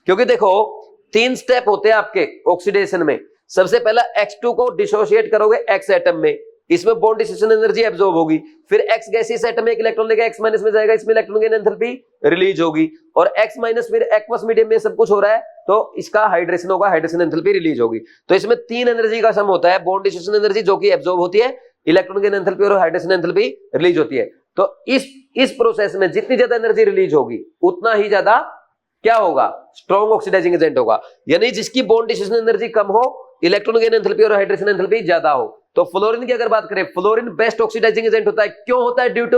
Speaker 1: क्योंकि देखो 3 स्टेप होते हैं आपके ऑक्सीडेशन में। सबसे पहला X2 को डिसोशिएट करोगे X एटम में, इसमें बॉन्ड डिस्ट्रीब्यूशन एनर्जी एब्जॉर्ब होगी, फिर X गैसियस एटम में एक इलेक्ट्रॉन लेकर X- में जाएगा, इसमें इलेक्ट्रॉन गेन एंथैल्पी रिलीज होगी, और X- फिर एक्वस मीडियम में सब कुछ हो रहा है, तो इसका हाइड्रेशन होगा, हाइड्रेशन एंथैल्पी रिलीज होगी। तो इसमें 3 एनर्जी का सम होता है, बॉन्ड डिस्ट्रीब्यूशन एनर्जी जो कि एब्जॉर्ब होती है, इलेक्ट्रॉन गेन एंथैल्पी और हाइड्रेशन एंथैल्पी रिलीज होती है। तो इस प्रोसेस में जितनी ज्यादा एनर्जी रिलीज होगी उतना ही ज्यादा क्या होगा, स्ट्रॉन्ग ऑक्सीडाइजिंग एजेंट होगा। यानी जिसकी बॉन्ड डिस्ट्रीब्यूशन एनर्जी कम हो, इलेक्ट्रॉन गेन एंथैल्पी और हाइड्रेशन एंथैल्पी ज्यादा हो। तो फ्लोरीन की अगर बात करें, फ्लोरीन बेस्ट ऑक्सीडाइजिंग एजेंट होता है। क्यों होता है? Due to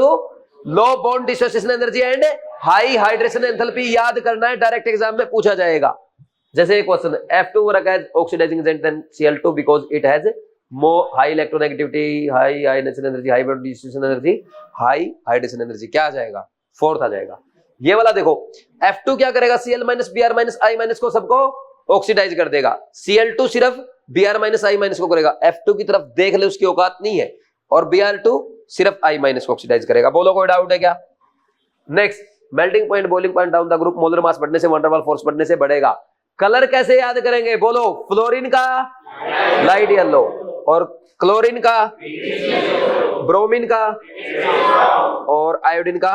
Speaker 1: low bond dissociation energy and high hydration enthalpy. याद करना है, डायरेक्ट एग्जाम में पूछा जाएगा। जैसे एक question, F2 work as oxidising agent than Cl2 because it has more high electronegativity, high ionisation energy, high bond dissociation energy, high hydration energy. क्या आ जाएगा? फोर्थ आ जाएगा। ये वाला देखो, F2 क्या करेगा? Cl minus Br minus I minus को सबको ऑक्सीडाइज कर देगा। Cl2 सिर्फ Br माइनस I माइनस को करेगा। F2 की तरफ देख ले, उसकी औकात नहीं है। और Br2 सिर्फ I माइनस को ऑक्सीडाइज करेगा। बोलो कोई डाउट है क्या? Next, melting point, boiling point down the group, molar mass बढ़ने से, वंडर वाल फोर्स बढ़ने से बढ़ेगा। कलर कैसे याद करेंगे? बोलो, फ्लोरीन का लाइट येलो, और क्लोरीन का, ब्रोमीन का, और आयोडीन का।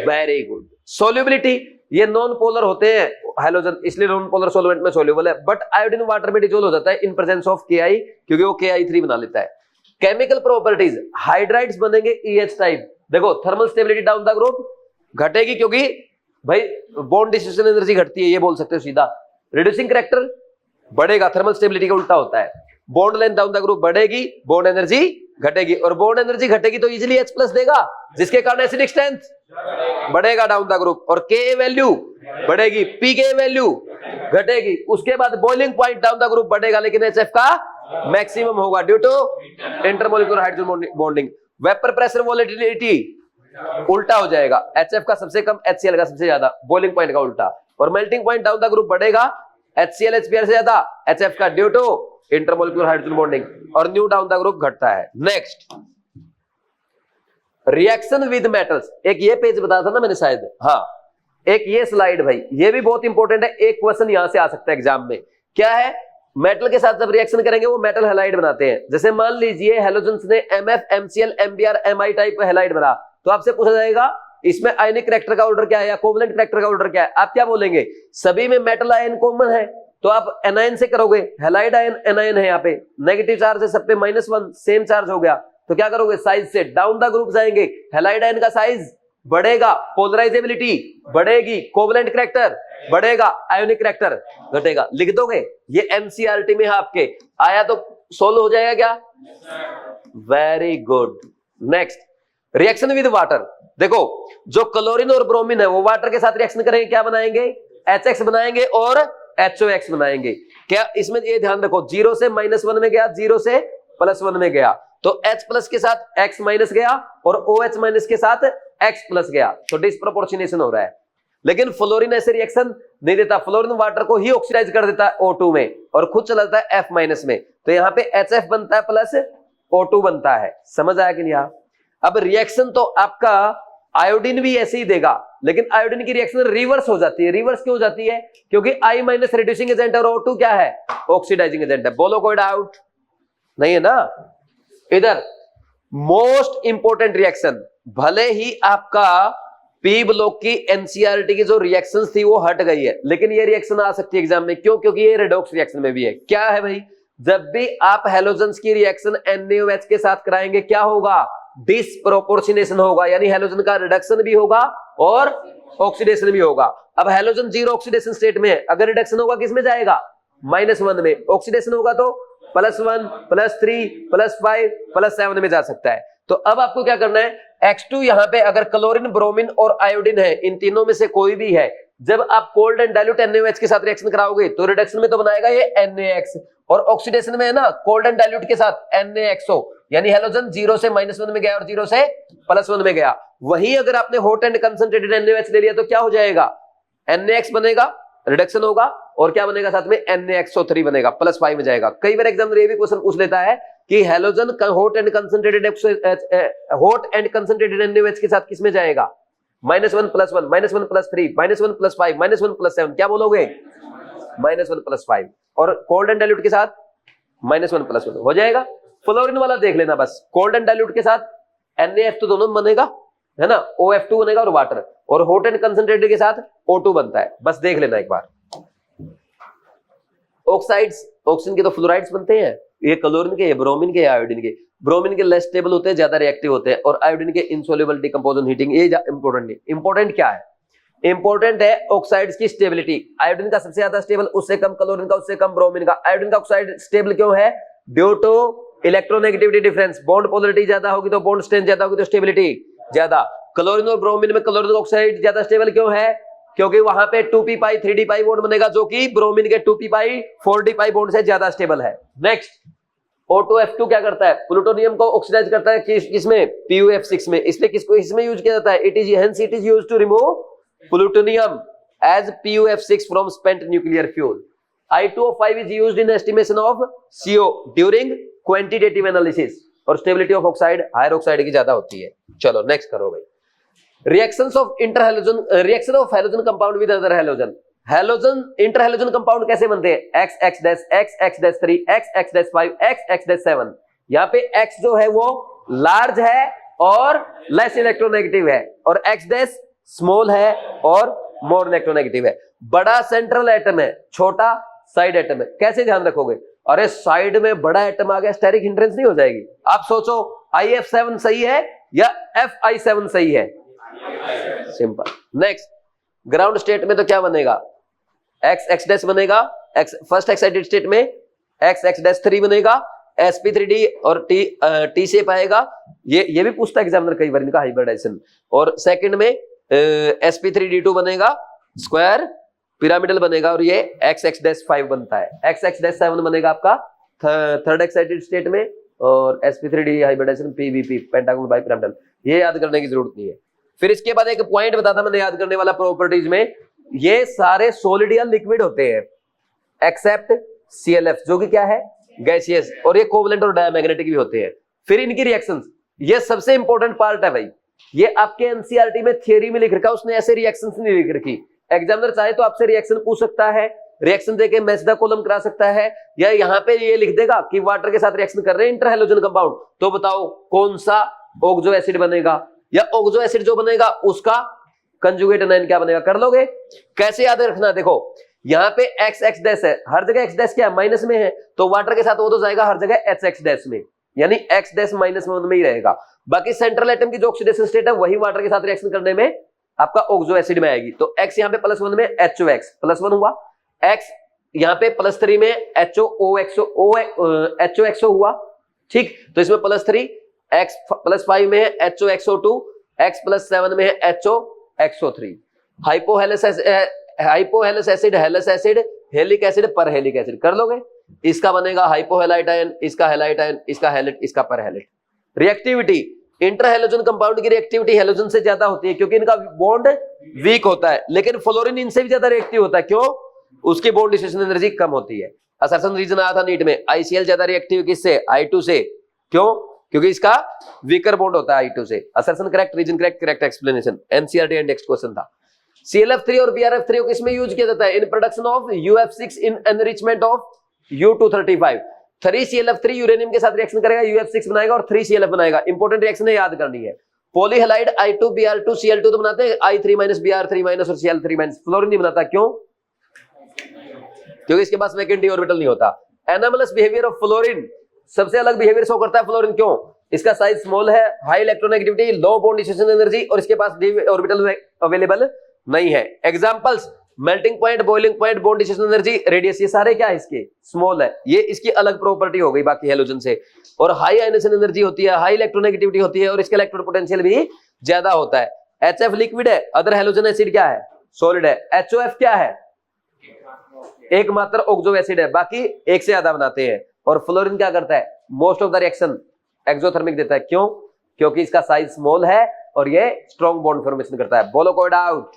Speaker 1: Very good. सोल्यूबिलिटी, ये नॉन पोलर होते हैं हैलोजन, इसलिए नॉन पोलर सॉल्वेंट में सोल्यूबल है। बट आयोडीन वाटर में डिसॉल्व हो जाता है इन प्रेजेंस ऑफ Ki, क्योंकि वो Ki3 बना लेता है। केमिकल प्रॉपर्टीज, हाइड्राइड्स बनेंगे EH टाइप। देखो, thermal stability down the group घटेगी, क्योंकि भाई बॉन्ड डिसोसिएशन एनर्जी घटती है, ये बोल सकते हो सीधा। रिड्यूसिंग करैक्टर बढ़ेगा, थर्मल स्टेबिलिटी का उल्टा होता है। Bond length down the group बढ़ेगी, बॉन्ड एनर्जी घटेगी, और बॉन्ड एनर्जी घटेगी तो इजीली H+ देगा, जिसके कारण एसिडिक स्ट्रेंथ बढ़ेगा डाउन द ग्रुप, और Ka वैल्यू बढ़ेगी, Pk वैल्यू घटेगी। उसके बाद boiling point down the group बढ़ेगा, लेकिन HF का मैक्सिमम होगा due to intermolecular hydrogen bonding. Vapour pressure volatility उल्टा हो जाएगा, HF का सबसे कम, HCl का सबसे ज्यादा, बॉइलिंग पॉइंट का उल्टा। और melting point down the group बढ़ेगा, HCl HBr से ज्यादा, HF का due to intermolecular hydrogen bonding, और न्यू डाउन द ग्रुप घटता है। Next, reaction with metals. एक ये पेज बताया था ना मैंने शायद, हाँ, एक ये स्लाइड भाई, ये भी बहुत इंपॉर्टेंट है। एक क्वेश्चन यहां से आ सकता है एग्जाम में। क्या है? मेटल के साथ जब रिएक्शन करेंगे वो मेटल हैलाइड बनाते हैं। जैसे मान लीजिए हैलोजेंस ने MF MCl MBr Mi type halide बना, तो आपसे पूछा जाएगा इसमें आयनिक करैक्टर का ऑर्डर क्या है या कोवलेंट करैक्टर का ऑर्डर क्या है। आप क्या बोलेंगे? सभी में मेटल आयन कॉमन है, तो आप एनायन से करोगे। हैलाइड आयन एनायन है, यहाँ पे नेगेटिव चार्ज है, सब पे -1, सेम चार्ज हो गया। तो क्या करोगे? साइज से डाउन द ग्रुप जाएंगे, हैलाइड आयन का साइज बढ़ेगा, पोलराइजेबिलिटी बढ़ेगी, कोवलेंट करैक्टर बढ़ेगा, आयोनिक करैक्टर घटेगा। लिख दोगे? ये NCERT में है आपके, आया तो सोल्व हो जाएगा क्या? Very good. Next, reaction with water. देखो, जो क्लोरीन और ब्रोमीन है वो वाटर के साथ रिएक्शन करेंगे, क्या बनाएंगे? HX बनाएंगे और HOX बनाएंगे। क्या इसमें ये ध्यान रखो, 0 से -1 में गया, 0 से +1 में गया, तो H+ के साथ X- गया, और OH- के साथ X+ गया, तो डिस्प्रोपोर्शनेशन हो रहा है। लेकिन फ्लोरीन ऐसे रिएक्शन नहीं देता, फ्लोरीन वाटर को ही ऑक्सीडाइज कर देता है O2 में, और खुद चला जाता है F- में। तो यहाँ पे HF बनता है प्लस O2 बनता है। समझ आया कि नहीं? अब रिएक्शन तो आपका आयोडीन भी ऐसे ही देगा, लेकिन आयोडीन की रिएक्शन रिवर्स हो जाती है। रिवर्स क्यों हो जाती है? क्योंकि I- रिड्यूसिंग एजेंट और O2 क्या है? ऑक्सीडाइजिंग एजेंट है। बोलो कोई डाउट नहीं है ना? इधर मोस्ट इंपोर्टेंट रिएक्शन, भले ही आपका पी ब्लॉक की NCERT की जो रिएक्शंस थी वो हट गई है, लेकिन ये रिएक्शन आ सकती है एग्जाम में। क्यों? क्योंकि ये रेडॉक्स रिएक्शन में भी है। क्या है भाई? जब भी आप हैलोजेंस की रिएक्शन NaOH के साथ कराएंगे, क्या होगा? डिसप्रोपोर्शनेशन होगा, यानी हैलोजन का रिडक्शन भी होगा और ऑक्सीडेशन भी होगा। अब हैलोजन 0 ऑक्सीडेशन स्टेट में है, अगर रिडक्शन होगा किस में जाएगा? -1 में। ऑक्सीडेशन होगा तो +1, +3, +5, +7 में जा सकता है। तो अब आपको क्या करना है? X2 यहाँ पे अगर क्लोरीन, ब्रोमीन और आयोडीन है, इन तीनों में से कोई भी है, जब आप कोल्ड एंड डाइल्यूट NaOH के साथ रिएक्शन कराओगे तो रिडक्शन में तो बनाएगा ये NaX, और ऑक्सीडेशन में है ना कोल्ड एंड डाइल्यूट के साथ NaXO, यानी हैलोजन 0 से -1 में गया और 0 से +1 में गया। वहीं अगर आपने हॉट एंड कंसंट्रेटेड NaOH ले लिया तो क्या हो जाएगा? NaX बनेगा, रिडक्शन होगा, और क्या बनेगा साथ में? NaXO3 बनेगा, +5 में जाएगा। कई बार एग्जाम ये भी क्वेश्चन पूछ लेता है कि halogen hot and concentrated NaOH के साथ किस में जाएगा? -1 +1, -1 +3, -1 +5, -1 +7। क्या बोलोगे? -1 +5। और कोल्ड एंड डाइल्यूट के साथ -1 +1 हो जाएगा। फ्लोरीन वाला देख लेना बस, कोल्ड एंड डाइल्यूट के साथ NaF तो दोनों बनेगा, है ना, OF2 बनेगा और वाटर, और हॉट एंड कंसंट्रेटेड के साथ O2 बनता है। बस देख लेना एक बार। ऑक्साइड्स, ऑक्सीजन के तो फ्लोराइड्स बनते हैं, ये क्लोरीन के, ये ब्रोमीन के, आयोडीन के। ब्रोमीन के लेस स्टेबल होते हैं, ज्यादा रिएक्टिव होते हैं, और आयोडीन के इनसोल्युबल डिकम्पोज ऑन हीटिंग। ये इंपॉर्टेंट नहीं, इंपॉर्टेंट क्या है? इंपॉर्टेंट है ऑक्साइड्स की स्टेबिलिटी। आयोडीन का सबसे ज्यादा स्टेबल, उससे कम क्लोरीन का, उससे कम ब्रोमीन का। आयोडीन का ऑक्साइड स्टेबल क्यों है? Due to electronegativity difference, bond polarity ज्यादा होगी तो बॉन्ड स्ट्रेंथ ज्यादा होगी तो स्टेबिलिटी ज्यादा। क्लोरीन और ब्रोमीन में क्लोरीन ऑक्साइड ज्यादा स्टेबल क्यों है? क्योंकि वहां पे 2p पाई 3d पाई बॉन्ड बनेगा, जो कि ब्रोमीन के 2p पाई 4d पाई बॉन्ड से ज्यादा स्टेबल है। नेक्स्ट, O2F2 क्या करता है? प्लूटोनियम को ऑक्सीडाइज करता है किसमें? PuF6 में। इसलिए किसको इसमें यूज किया जाता है? It is used to remove plutonium as PuF6 from spent nuclear fuel. I2O5 is used in estimation of CO during quantitative analysis, और stability of oxide higher oxide की ज्यादा होती है। चलो नेक्स्ट करो भाई। Reactions of interhalogen, reaction of halogen compound with other halogen. Halogen interhalogen compound कैसे बनते हैं? XX-3, XX-5, XX-7। यहाँ पे X जो है वो लार्ज है और लेस इलेक्ट्रोनेगेटिव है, और X- स्मॉल है और मोर इलेक्ट्रोनेगेटिव है। बड़ा सेंट्रल एटम है, छोटा साइड एटम है। कैसे ध्यान रखोगे? अरे साइड में बड़ा एटम आ गया, स्टेरिक हिंड्रेंस नहीं हो जाएगी? आप सोचो IF7 सही है या FI7 सही है? सिंपल। नेक्स्ट, ग्राउंड स्टेट में तो क्या बनेगा? XX- बनेगा, फर्स्ट एक्साइटेड स्टेट में XX-3 बनेगा, sp3d और T शेप आएगा। ये भी पूछता है एग्जामिनर कई बार इनका हाइब्रिडाइजेशन। और सेकंड में sp3d2 बनेगा, स्क्वायर पिरामिडल बनेगा, और ये XX-5 बनता है। XX-7 बनेगा आपका थर्ड एक्साइटेड स्टेट में, और sp3d hybridisation pvp pentagon bipyramidal. ये याद करने की जरूरत नहीं है। फिर इसके बाद एक पॉइंट बताता मैंने याद करने वाला प्रॉपर्टीज में, ये सारे सॉलिड या लिक्विड होते हैं एक्सेप्ट ClF, जो कि क्या है? गैसियस, और ये कोवलेंट और डायमैग्नेटिक भी होते हैं। फिर इनकी रिएक्शंस, ये सबसे इंपॉर्टेंट पार्ट है भाई। ये आपके एनसीईआरटी में थियरी में लिख रखा, उसने ऐसे रिएक्शंस नहीं लिख रखी। एग्जामिनर चाहे तो आपसे रिएक्शन पूछ सकता है, रिएक्शन देके मैचदा कॉलम करा सकता है, या यहाँ पे ये लिख देगा कि वाटर के साथ रिएक्शन कर रहे हैं इंटरहैलोजन कंपाउंड, तो बताओ कौन सा ऑक्सो एसिड बनेगा, या ऑक्सो एसिड जो बनेगा उसका कंजुगेट एनायन क्या बनेगा? कर लोगे? कैसे याद रखना? देखो यहाँ पे XX- है, हर जगह X- क्या है? माइनस में है, तो वाटर के साथ वो तो जाएगा हर जगह HX- में, यानी X- -1 में ही रहेगा। बाकी सेंट्रल एटम की जो ऑक्सीडेशन स्टेट है वही वाटर के साथ रिएक्शन करने में आपका ऑक्सो एसिड में आएगी। तो X यहाँ पे +1 में HOX +1 हुआ, X यहाँ पे +3 में HOXO हुआ, ठीक। तो इसमें +3, X +5 में HOXO2, X +7 में HOXO3। Hypohalous acid, halous acid, halic acid, perhalic acid कर लोगे? इसका बनेगा हाइपोहेलाइट आयन, इसका हेलाइट आयन, इसका हेलिट, इसका परहेलिट। रिएक्टिविटी, इंटरहैलोजन कंपाउंड की रिएक्टिविटी हैलोजन से ज्यादा होती है क्योंकि इनका बॉन्ड वीक होता है, लेकिन फ्लोरीन इनसे भी ज्यादा रिएक्टिव होता है। क्यों? उसकी बॉन्ड डिस्ट्रीब्यूशन एनर्जी कम होती है। असर्शन रीजन आया था नीट में, ICl ज्यादा रिएक्टिव किससे? I2 से। क्यों? क्योंकि इसका वीकर बॉन्ड होता है I2 से। Assertion correct, reason correct, correct explanation. NCERT and next question था। ClF3 और BrF3 को किसमें यूज किया जाता है? In production of UF6 in enrichment of U235। 3ClF3 uranium के साथ रिएक्शन करेगा, UF6 बनाएगा और 3ClF बनाएगा। इंपॉर्टेंट रिएक्शन है, याद करनी है। पॉलीहैलाइड I2Br2Cl2 तो बनाते हैं I3- Br3- और Cl3-। फ्लोरीन नहीं बनाता, क्यों? क्योंकि इसके पास वैकेंट ऑर्बिटल नहीं होता। एनामलस बिहेवियर ऑफ फ्लोरीन, सबसे अलग बिहेवियर शो करता है फ्लोरीन। क्यों? इसका साइज स्मॉल है, हाई इलेक्ट्रोनेगेटिविटी, लो बॉन्ड डिस्ट्रीब्यूशन एनर्जी, और इसके पास डी ऑर्बिटल अवेलेबल नहीं है। Examples, melting point, boiling point, bond distribution energy, radius, ये सारे क्या है? इसके स्मॉल है। ये इसकी अलग प्रॉपर्टी हो गई बाकी हैलोजन से। और हाई आयनेशन एनर्जी होती है, हाई इलेक्ट्रोनेगेटिविटी होती है, और इसका इलेक्ट्रॉन पोटेंशियल भी ज्यादा होता है। HF लिक्विड है, अदर हैलोजन एसिड क्या है? सॉलिड है। HOF क्या है? एकमात्र ऑक्सो एसिड है, बाकी एक से ज्यादा बनाते हैं। और फ्लोरीन क्या करता है? Most of the reaction exothermic देता है। क्यों? क्योंकि इसका साइज स्मॉल है और ये स्ट्रॉन्ग बॉन्ड फॉर्मेशन करता है। बोलो कोड आउट।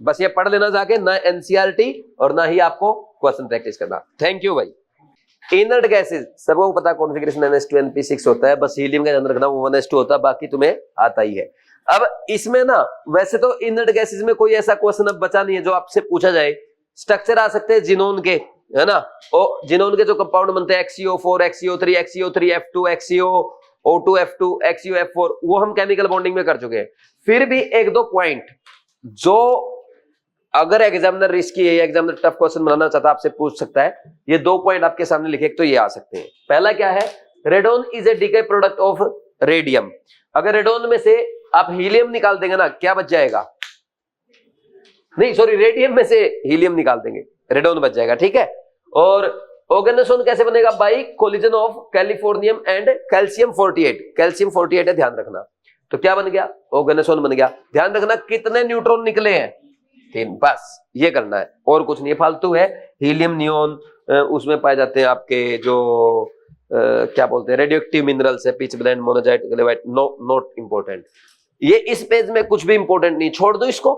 Speaker 1: बस ये पढ़ लेना जाके, ना एनसीईआरटी और ना ही आपको क्वेश्चन प्रैक्टिस करना। थैंक यू भाई। इनर्ट गैसेस, सबको पता कॉन्फिगरेशन NH2NP6 होता है, बस हीलियम का ध्यान रखना, वो 1s2 होता है, बाकी तुम्हें आता ही है। अब इसमें ना वैसे तो इनर्ट गैसेस में कोई ऐसा क्वेश्चन अब बचा नहीं है जो आपसे पूछा जाए। स्ट्रक्चर आ सकते हैं जिनोन के, है ना? और जिनोन के जो कंपाउंड बनते हैं XeO4, XeO3, XeO3F2, XeO2F2, XeOF4, वो हम केमिकल बॉन्डिंग में कर चुके हैं। फिर भी एक दो पॉइंट जो अगर एग्जामिनर रिस्की है या एग्जामिनर टफ क्वेश्चन बनाना चाहता है आपसे पूछ सकता है, ये 2 पॉइंट आपके सामने लिखे तो ये आ सकते हैं। पहला क्या है, radon is a decay product of radium. अगर रेडोन में से आप हीलियम निकाल देंगे ना, क्या बच जाएगा, नहीं सॉरी, रेडियम में से हीलियम निकाल देंगे, रेडोन बच जाएगा, ठीक है। और ऑर्गेनोसोन कैसे बनेगा, by collision of californium and calcium 48, calcium 48 है, ध्यान रखना। तो क्या बन गया, ऑर्गेनोसोन बन गया। ध्यान रखना कितने न्यूट्रॉन निकले हैं, 3, बस ये करना है और कुछ नहीं, फालतू है। हीलियम, नियोन उसमें पाए जाते हैं आपके जो क्या बोलते हैं रेडियोएक्टिव मिनरल्स है, pitchblende, monazite, cleveite, not important. ये इस पेज में कुछ भी इंपॉर्टेंट नहीं, छोड़ दो इसको,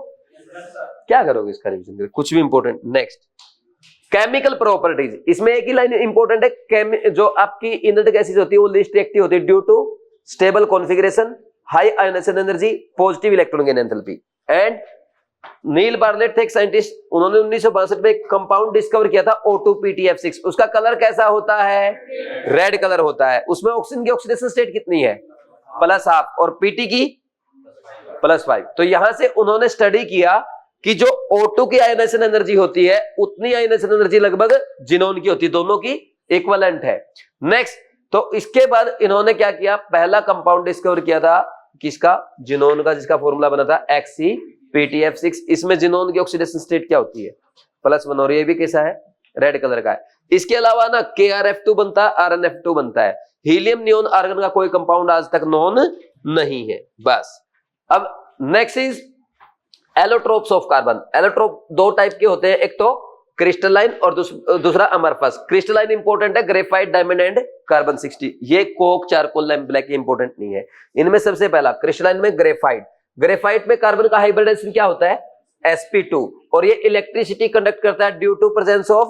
Speaker 1: क्या करोगे इसका रिवीजन, कुछ भी इंपॉर्टेंट। नेक्स्ट केमिकल प्रॉपर्टीज, इसमें एक ही लाइन इंपॉर्टेंट है, जो आपकी इनर्ट गैसेज होती है वो लीस्ट रिएक्टिव होती है due to stable configuration, high ionisation energy, positive electron gain enthalpy. And Neil Bartlett थे एक साइंटिस्ट, उन्होंने 1962 में एक कंपाउंड डिस्कवर किया था O2PTF6। उसका कलर कैसा होता है, रेड कलर होता है। उसमें ऑक्सीजन की ऑक्सीडेशन स्टेट कितनी है, +½ और पीटी की +5। तो यहां से उन्होंने स्टडी किया कि जो O2 की आयोनाइजेशन एनर्जी होती है उतनी आयोनाइजेशन एनर्जी लगभग जिनोन की होती है, दोनों की इक्विवेलेंट है। नेक्स्ट, तो इसके बाद इन्होंने क्या किया, पहला कंपाउंड डिस्कवर किया था किसका, जिनोन का, जिसका फॉर्मूला बना था XCPTF6। इसमें जिनोन की ऑक्सीडेशन स्टेट क्या होती है, +1, और ये भी कैसा है, रेड कलर का है। इसके अलावा ना KrF2 बनता है, RnF2 बनता है। हीलियम, नियोन, आर्गन का कोई कंपाउंड आज तक नोन नहीं है, बस। अब next is allotropes of carbon. Allotrope 2 type के होते हैं, एक तो क्रिस्टलाइन और दूसरा अमरफस। क्रिस्टलाइन इंपॉर्टेंट है, ग्रेफाइट, डायमंड एंड कार्बन 60। ये Coke, charcoal, lamp black important नहीं है। इनमें सबसे पहला क्रिस्टलाइन में ग्रेफाइट। ग्रेफाइट में कार्बन का हाइब्रिडाइजेशन क्या होता है, sp2, और ये इलेक्ट्रिसिटी कंडक्ट करता है due to presence of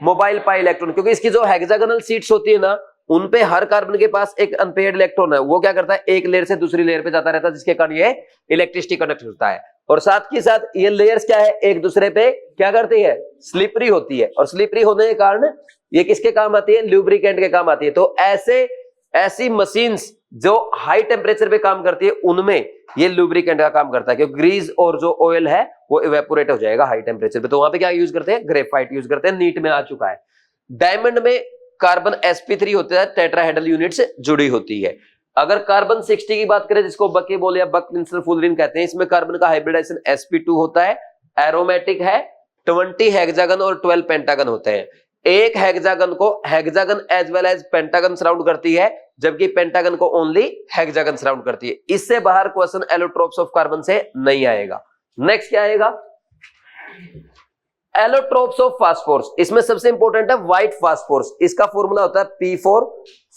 Speaker 1: mobile pi electron, क्योंकि इसकी जो हेक्सागोनल शीट्स होती है ना, उन पे हर कार्बन के पास एक अनपेयर्ड इलेक्ट्रॉन है, वो क्या करता है, एक लेयर से दूसरी लेयर पे जाता रहता है, जिसके कारण ये इलेक्ट्रिसिटी कंडक्ट करता है। और साथ ही साथ ये लेयर्स क्या है, एक दूसरे पे क्या करती है, स्लिपरी होती है, और स्लिपरी होने के कारण ये किसके काम आती है, ल्यूब्रिकेंट के काम आती है। तो ऐसी मशीन्स जो हाई टेम्परेचर पे काम करती है, उनमें ये लुब्रिकेंट का काम करता है, क्योंकि ग्रीस और जो ऑयल है वो इवेपोरेट हो जाएगा हाई टेम्परेचर पे। तो वहां पे क्या यूज करते हैं, ग्रेफाइट यूज करते हैं, नीट में आ चुका है। डायमंड में कार्बन sp3 होता है, टेट्राहेड्रल यूनिट्स जुड़ी होती है। अगर कार्बन 60 की बात करें, जिसको बकेबोल या बकमिंस्टर फुलरिन कहते हैं, इसमें कार्बन का हाइब्रिडाइजेशन sp2 होता है, एरोमेटिक है, 20 हेक्सागन और 12 पेंटागन होते हैं। एक हेक्सागन को hexagon as well as pentagon surround करती है, जबकि पेंटागन को ओनली हेक्सागन सराउंड करती है। इससे बाहर क्वेश्चन एलोट्रोप्स ऑफ कार्बन से नहीं आएगा। नेक्स्ट क्या आएगा, एलोट्रोप्स ऑफ फास्फोरस। इसमें सबसे इंपॉर्टेंट है व्हाइट फास्फोरस। इसका फॉर्मूला होता है P4,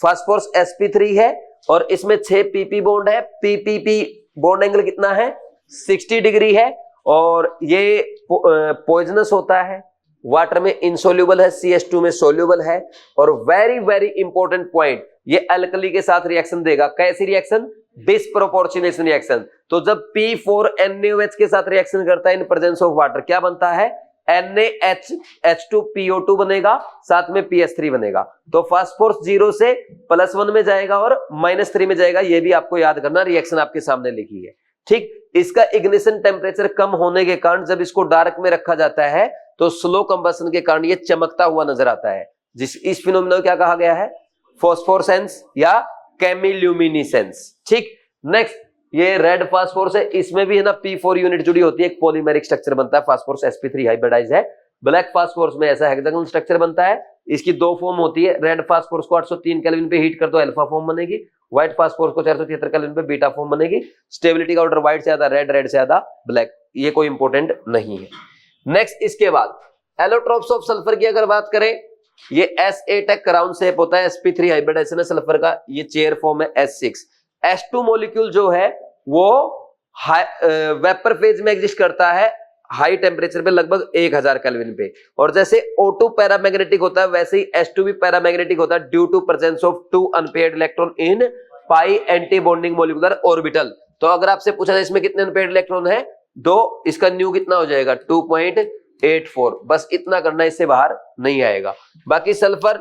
Speaker 1: फास्फोरस sp3 है, और इसमें 6 pp बॉन्ड है। ppp बॉन्ड एंगल कितना है, 60 डिग्री है, और ये पॉइजनस होता है, वाटर में इनसोल्यूबल है, CH2 में सोल्यूबल है, और वेरी वेरी इंपॉर्टेंट पॉइंट, ये अल्कली के साथ रिएक्शन देगा। कैसी रिएक्शन, डिस्प्रोपोर्शनेशन रिएक्शन। तो जब P4NaOH के साथ रिएक्शन करता है इन प्रेजेंस ऑफ वाटर, क्या बनता है, NaHH2PO2 बनेगा, साथ में PS3 बनेगा। तो फास्फोरस 0 से +1 में जाएगा और -3 में जाएगा। ये भी आपको याद करना, रिएक्शन आपके सामने लिखी है, ठीक। इसका इग्निशन टेम्परेचर कम होने के कारण जब इसको डार्क में रखा जाता है तो स्लो कंबशन के कारण ये चमकता हुआ नजर आता है। इस फिनोमेना को क्या कहा गया है, फॉस्फोरेसेंस या केमिल्यूमिनेसेंस, ठीक। नेक्स्ट, ये रेड फास्फोरस है, इसमें भी है ना P4 यूनिट जुड़ी होती है, एक पॉलीमेरिक स्ट्रक्चर बनता है, फास्फोरस sp3 हाइब्रिडाइज है। ब्लैक फास्फोरस में ऐसा हेक्सागोनल स्ट्रक्चर बनता है, इसकी 2 फॉर्म होती है। रेड फास्फोरस को 803 केल्विन पे हीट कर दो, अल्फा फॉर्म बनेगी। व्हाइट फास्फोरस को 473 केल्विन पे बीटा फॉर्म बनेगी। स्टेबिलिटी का ऑर्डर व्हाइट से ज्यादा रेड, रेड से ज्यादा ब्लैक, ये कोई इंपॉर्टेंट नहीं है। नेक्स्ट, इसके बाद एलोट्रोप्स ऑफ सल्फर की अगर बात करें, ये S8 क्राउन शेप होता है, sp3 हाइब्रिडाइजेशन है सल्फर का, ये चेयर फॉर्म है S6। H2 मॉलिक्यूल जो है वो वेपर फेज में एग्जिस्ट करता है हाई टेम्परेचर पे, लगभग 1000 केल्विन पे। और जैसे O2 पैरामैग्नेटिक होता है, वैसे ही H2 भी पैरामैग्नेटिक होता है due to presence of 2 unpaired electron in pi anti bonding molecular orbital. तो अगर आपसे पूछा जाए इसमें कितने अनपेयर्ड इलेक्ट्रॉन है, 2, इसका न्यू कितना हो जाएगा, 2.84। बस इतना करना, इससे बाहर नहीं आएगा। बाकी सल्फर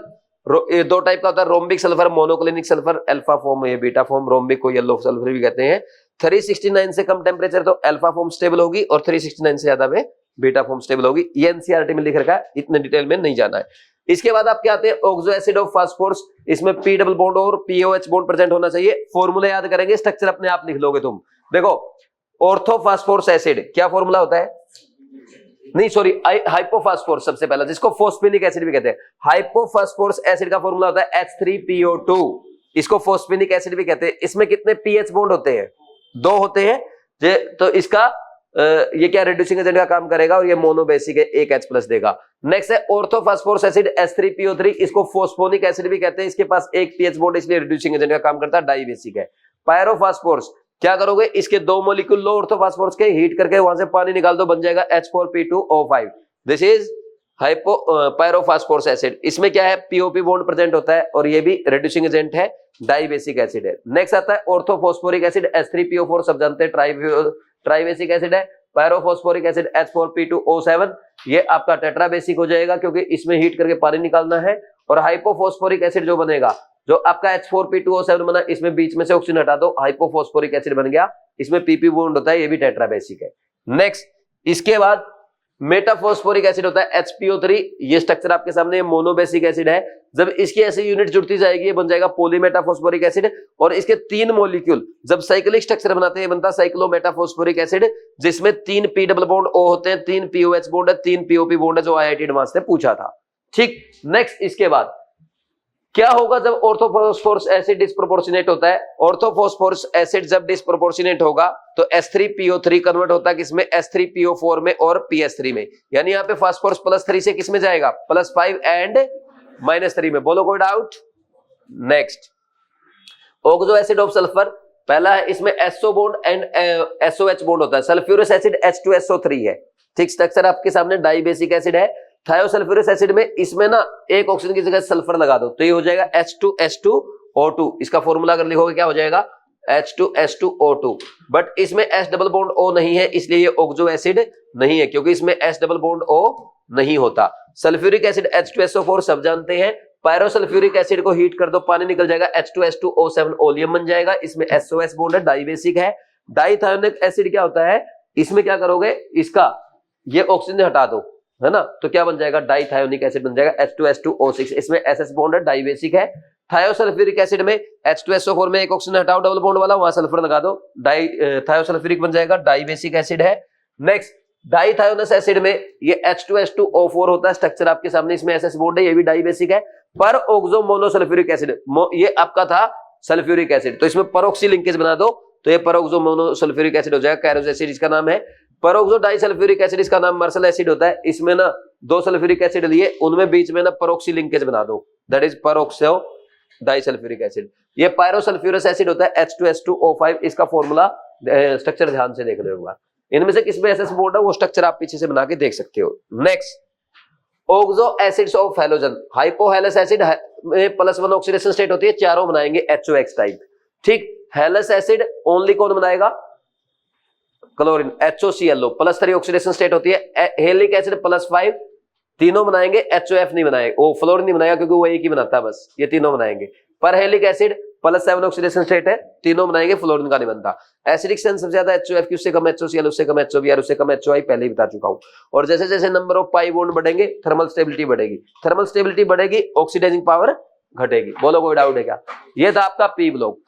Speaker 1: 2 टाइप का होता है, rhombic sulphur, monoclinic sulphur, alpha form है, बीटा फॉर्म, रोम्बिक को येलो सल्फर भी कहते हैं। 369 से कम टेम्परेचर तो अल्फा फॉर्म स्टेबल होगी, और 369 से ज्यादा में बीटा फॉर्म स्टेबल होगी। ये एनसीईआरटी में लिख रखा है, इतने डिटेल में नहीं जाना है। इसके बाद आप क्या आते हैं, ऑक्सो एसिड ऑफ फास्फोरस, इसमें पी डबल बॉन्ड और पीओएच बॉन्ड प्रेजेंट होना चाहिए। फॉर्मूला याद करेंगे, स्ट्रक्चर अपने आप लिख लोगे तुम। देखो ऑर्थोफास्फोरस एसिड क्या फॉर्मूला होता है, नहीं सॉरी हाइपोफास्फोरस सबसे पहला, जिसको फोस्फेनिक एसिड भी कहते हैं। हाइपोफास्फोरस एसिड का फॉर्मूला होता है H3PO2, इसको फोस्फेनिक एसिड भी कहते हैं। इसमें कितने पीएच बॉन्ड होते हैं, 2 होते हैं। तो इसका ये क्या रिड्यूसिंग एजेंट का काम करेगा और ये मोनोबेसिक है, एक H+ देगा। नेक्स्ट है ऑर्थोफास्फोरस एसिड H3PO3, इसको फोस्फोनिक एसिड भी कहते हैं। इसके पास एक पीएच बॉन्ड, इसलिए रिड्यूसिंग एजेंट का काम करता है, डाइबेसिक है। पायरोफास्फोरस क्या करोगे, इसके 2 मॉलिक्यूल लो ऑर्थोफास्फोरस के, हीट करके वहां से पानी निकाल दो, बन जाएगा H4P2O5। This is pyrophosphorous acid. इसमें क्या है, पीओपी बॉन्ड प्रेजेंट होता है और ये भी रिड्यूसिंग एजेंट है, डाइबेसिक एसिड है। नेक्स्ट आता है ऑर्थोफॉस्फोरिक एसिड H3PO4, सब जानते हैं ट्राइबेसिक एसिड है। पायरोफॉस्फोरिक एसिड H4P2O7, ये आपका टेट्राबेसिक हो जाएगा क्योंकि इसमें हीट करके पानी निकालना है। और हाइपोफॉस्फोरिक एसिड जो बनेगा, जो आपका H4P2O7 बना, इसमें बीच में से ऑक्सीजन हटा दो, हाइपोफॉस्फोरिक एसिड बन गया। इसमें पीपी बॉन्ड होता है, ये भी टेट्राबेसिक है। नेक्स्ट इसके बाद मेटाफॉस्फोरिक एसिड होता है HPO3, ये स्ट्रक्चर आपके सामने, मोनोबेसिक एसिड है। जब इसकी ऐसी यूनिट जुड़ती जाएगी, ये बन जाएगा पॉलीमेटाफॉस्फोरिक एसिड। और इसके 3 मॉलिक्यूल जब साइक्लिक स्ट्रक्चर बनाते हैं, बनता है साइक्लोमेटाफॉस्फोरिक एसिड, जिसमें 3 पी डबल बॉन्ड O होते हैं, 3 POH बॉन्ड है, 3 POP बॉन्ड है, जो IIT एडवांस ने पूछा था। ठीक, नेक्स्ट इसके बाद क्या होगा जब ऑर्थोफॉस्फोरस एसिड डिस्प्रोपोर्शनेट होता है। ऑर्थोफॉस्फोरस एसिड जब डिस्प्रोपोर्शनेट होगा तो H3PO3 कन्वर्ट होता है किसमें, H3PO4 में और PS3 में। यानी यहाँ पे फास्फोरस +3 से किसमें जाएगा, +5 एंड -3 में। बोलो कोई doubt. Next oxo acid of sulphur, पहला है इसमें SO bond and SOH bond होता है। सल्फ्यूरस एसिड H2SO3 है। ठीक, स्ट्रक्चर आपके सामने, डाइबेसिक एसिड है। थायोसल्फ्यूरस एसिड में इसमें ना एक ऑक्सीजन की जगह सल्फर लगा दो तो ये हो जाएगा H2SO2। इसका फॉर्मूला अगर लिखोगे क्या हो जाएगा, H2S2O2। बट इसमें S डबल बॉन्ड O नहीं है, इसलिए ये ऑक्सो एसिड नहीं है, क्योंकि इसमें S डबल बॉन्ड O नहीं होता। सल्फ्यूरिक एसिड H2SO4 सब जानते हैं। पायरोसल्फ्यूरिक एसिड को हीट कर दो, पानी निकल जाएगा, H2S2O7 ओलियम बन जाएगा। इसमें SOS बॉन्ड है, डाइबेसिक है। डाइथायोनिक एसिड क्या होता है, इसमें क्या करोगे, इसका ये ऑक्सीजन हटा दो, है ना, तो क्या बन जाएगा, डाइथायोनिक एसिड बन जाएगा, H2S2O6। इसमें SS बॉन्ड है, डाइबेसिक है। थायोसल्फ्यूरिक एसिड में H2SO4 में एक ऑक्सीजन हटाओ डबल बॉन्ड वाला, वहां सल्फर लगा दो, थायोसल्फ्यूरिक बन जाएगा, डाइबेसिक एसिड है। नेक्स्ट डाइथायोनस एसिड में ये H2S2O4 होता है, स्ट्रक्चर आपके सामने, इसमें SS बॉन्ड है, ये भी डाइबेसिक है। पर ऑक्सो मोनोसल्फ्यूरिक एसिड, ये आपका था सल्फ्यूरिक एसिड, तो इसमें परोक्सी लिंकेज बना दो, तो ये परोक्सो मोनोसल्फ्यूरिक एसिड हो जाएगा। कैरोज एसिड इसका नाम है। परोक्सो डाइसल्फ्यूरिक एसिड, इसका नाम मर्सल एसिड होता है। इसमें ना 2 सल्फ्यूरिक एसिड लिए, उनमें बीच में ना परोक्सी लिंकेज बना दो, दैट इज परोक्सो डाइसल्फ्यूरिक एसिड। ये पायरोसल्फ्यूरस एसिड होता है H2S2O5। इसका फॉर्मूला स्ट्रक्चर ध्यान से देख रहे होगा। इनमें से किसमें SS बॉन्ड है, वो स्ट्रक्चर आप पीछे से बना के देख सकते हो। Next oxo acids of halogen, hypohalous acid में +1 ऑक्सीडेशन स्टेट होती है, चारों बनाएंगे HOX टाइप। ठीक, हेलस एसिड ओनली कौन बनाएगा, क्लोरीन, HOClO, +3 ऑक्सीडेशन स्टेट होती है। हेलिक एसिड +5, तीनों बनाएंगे, HOF नहीं बनाएगा, वो फ्लोरीन नहीं बनाएगा क्योंकि वो एक ही बनाता है बस, ये तीनों बनाएंगे। पर हेलिक एसिड +7 ऑक्सीडेशन स्टेट है, तीनों बनाएंगे, फ्लोरीन का नहीं बनता। एसिडिक सेंस सबसे ज्यादा HOF की, उससे कम HOCl, उससे कम HOBr, उससे कम HOI, पहले ही बता चुका हूं। और जैसे जैसे नंबर ऑफ पाई बॉन्ड बढ़ेंगे, थर्मल स्टेबिलिटी बढ़ेगी, थर्मल स्टेबिलिटी बढ़ेगी, ऑक्सीडाइजिंग पावर घटेगी। बोलो कोई डाउट है क्या। ये था आपका पी ब्लॉक।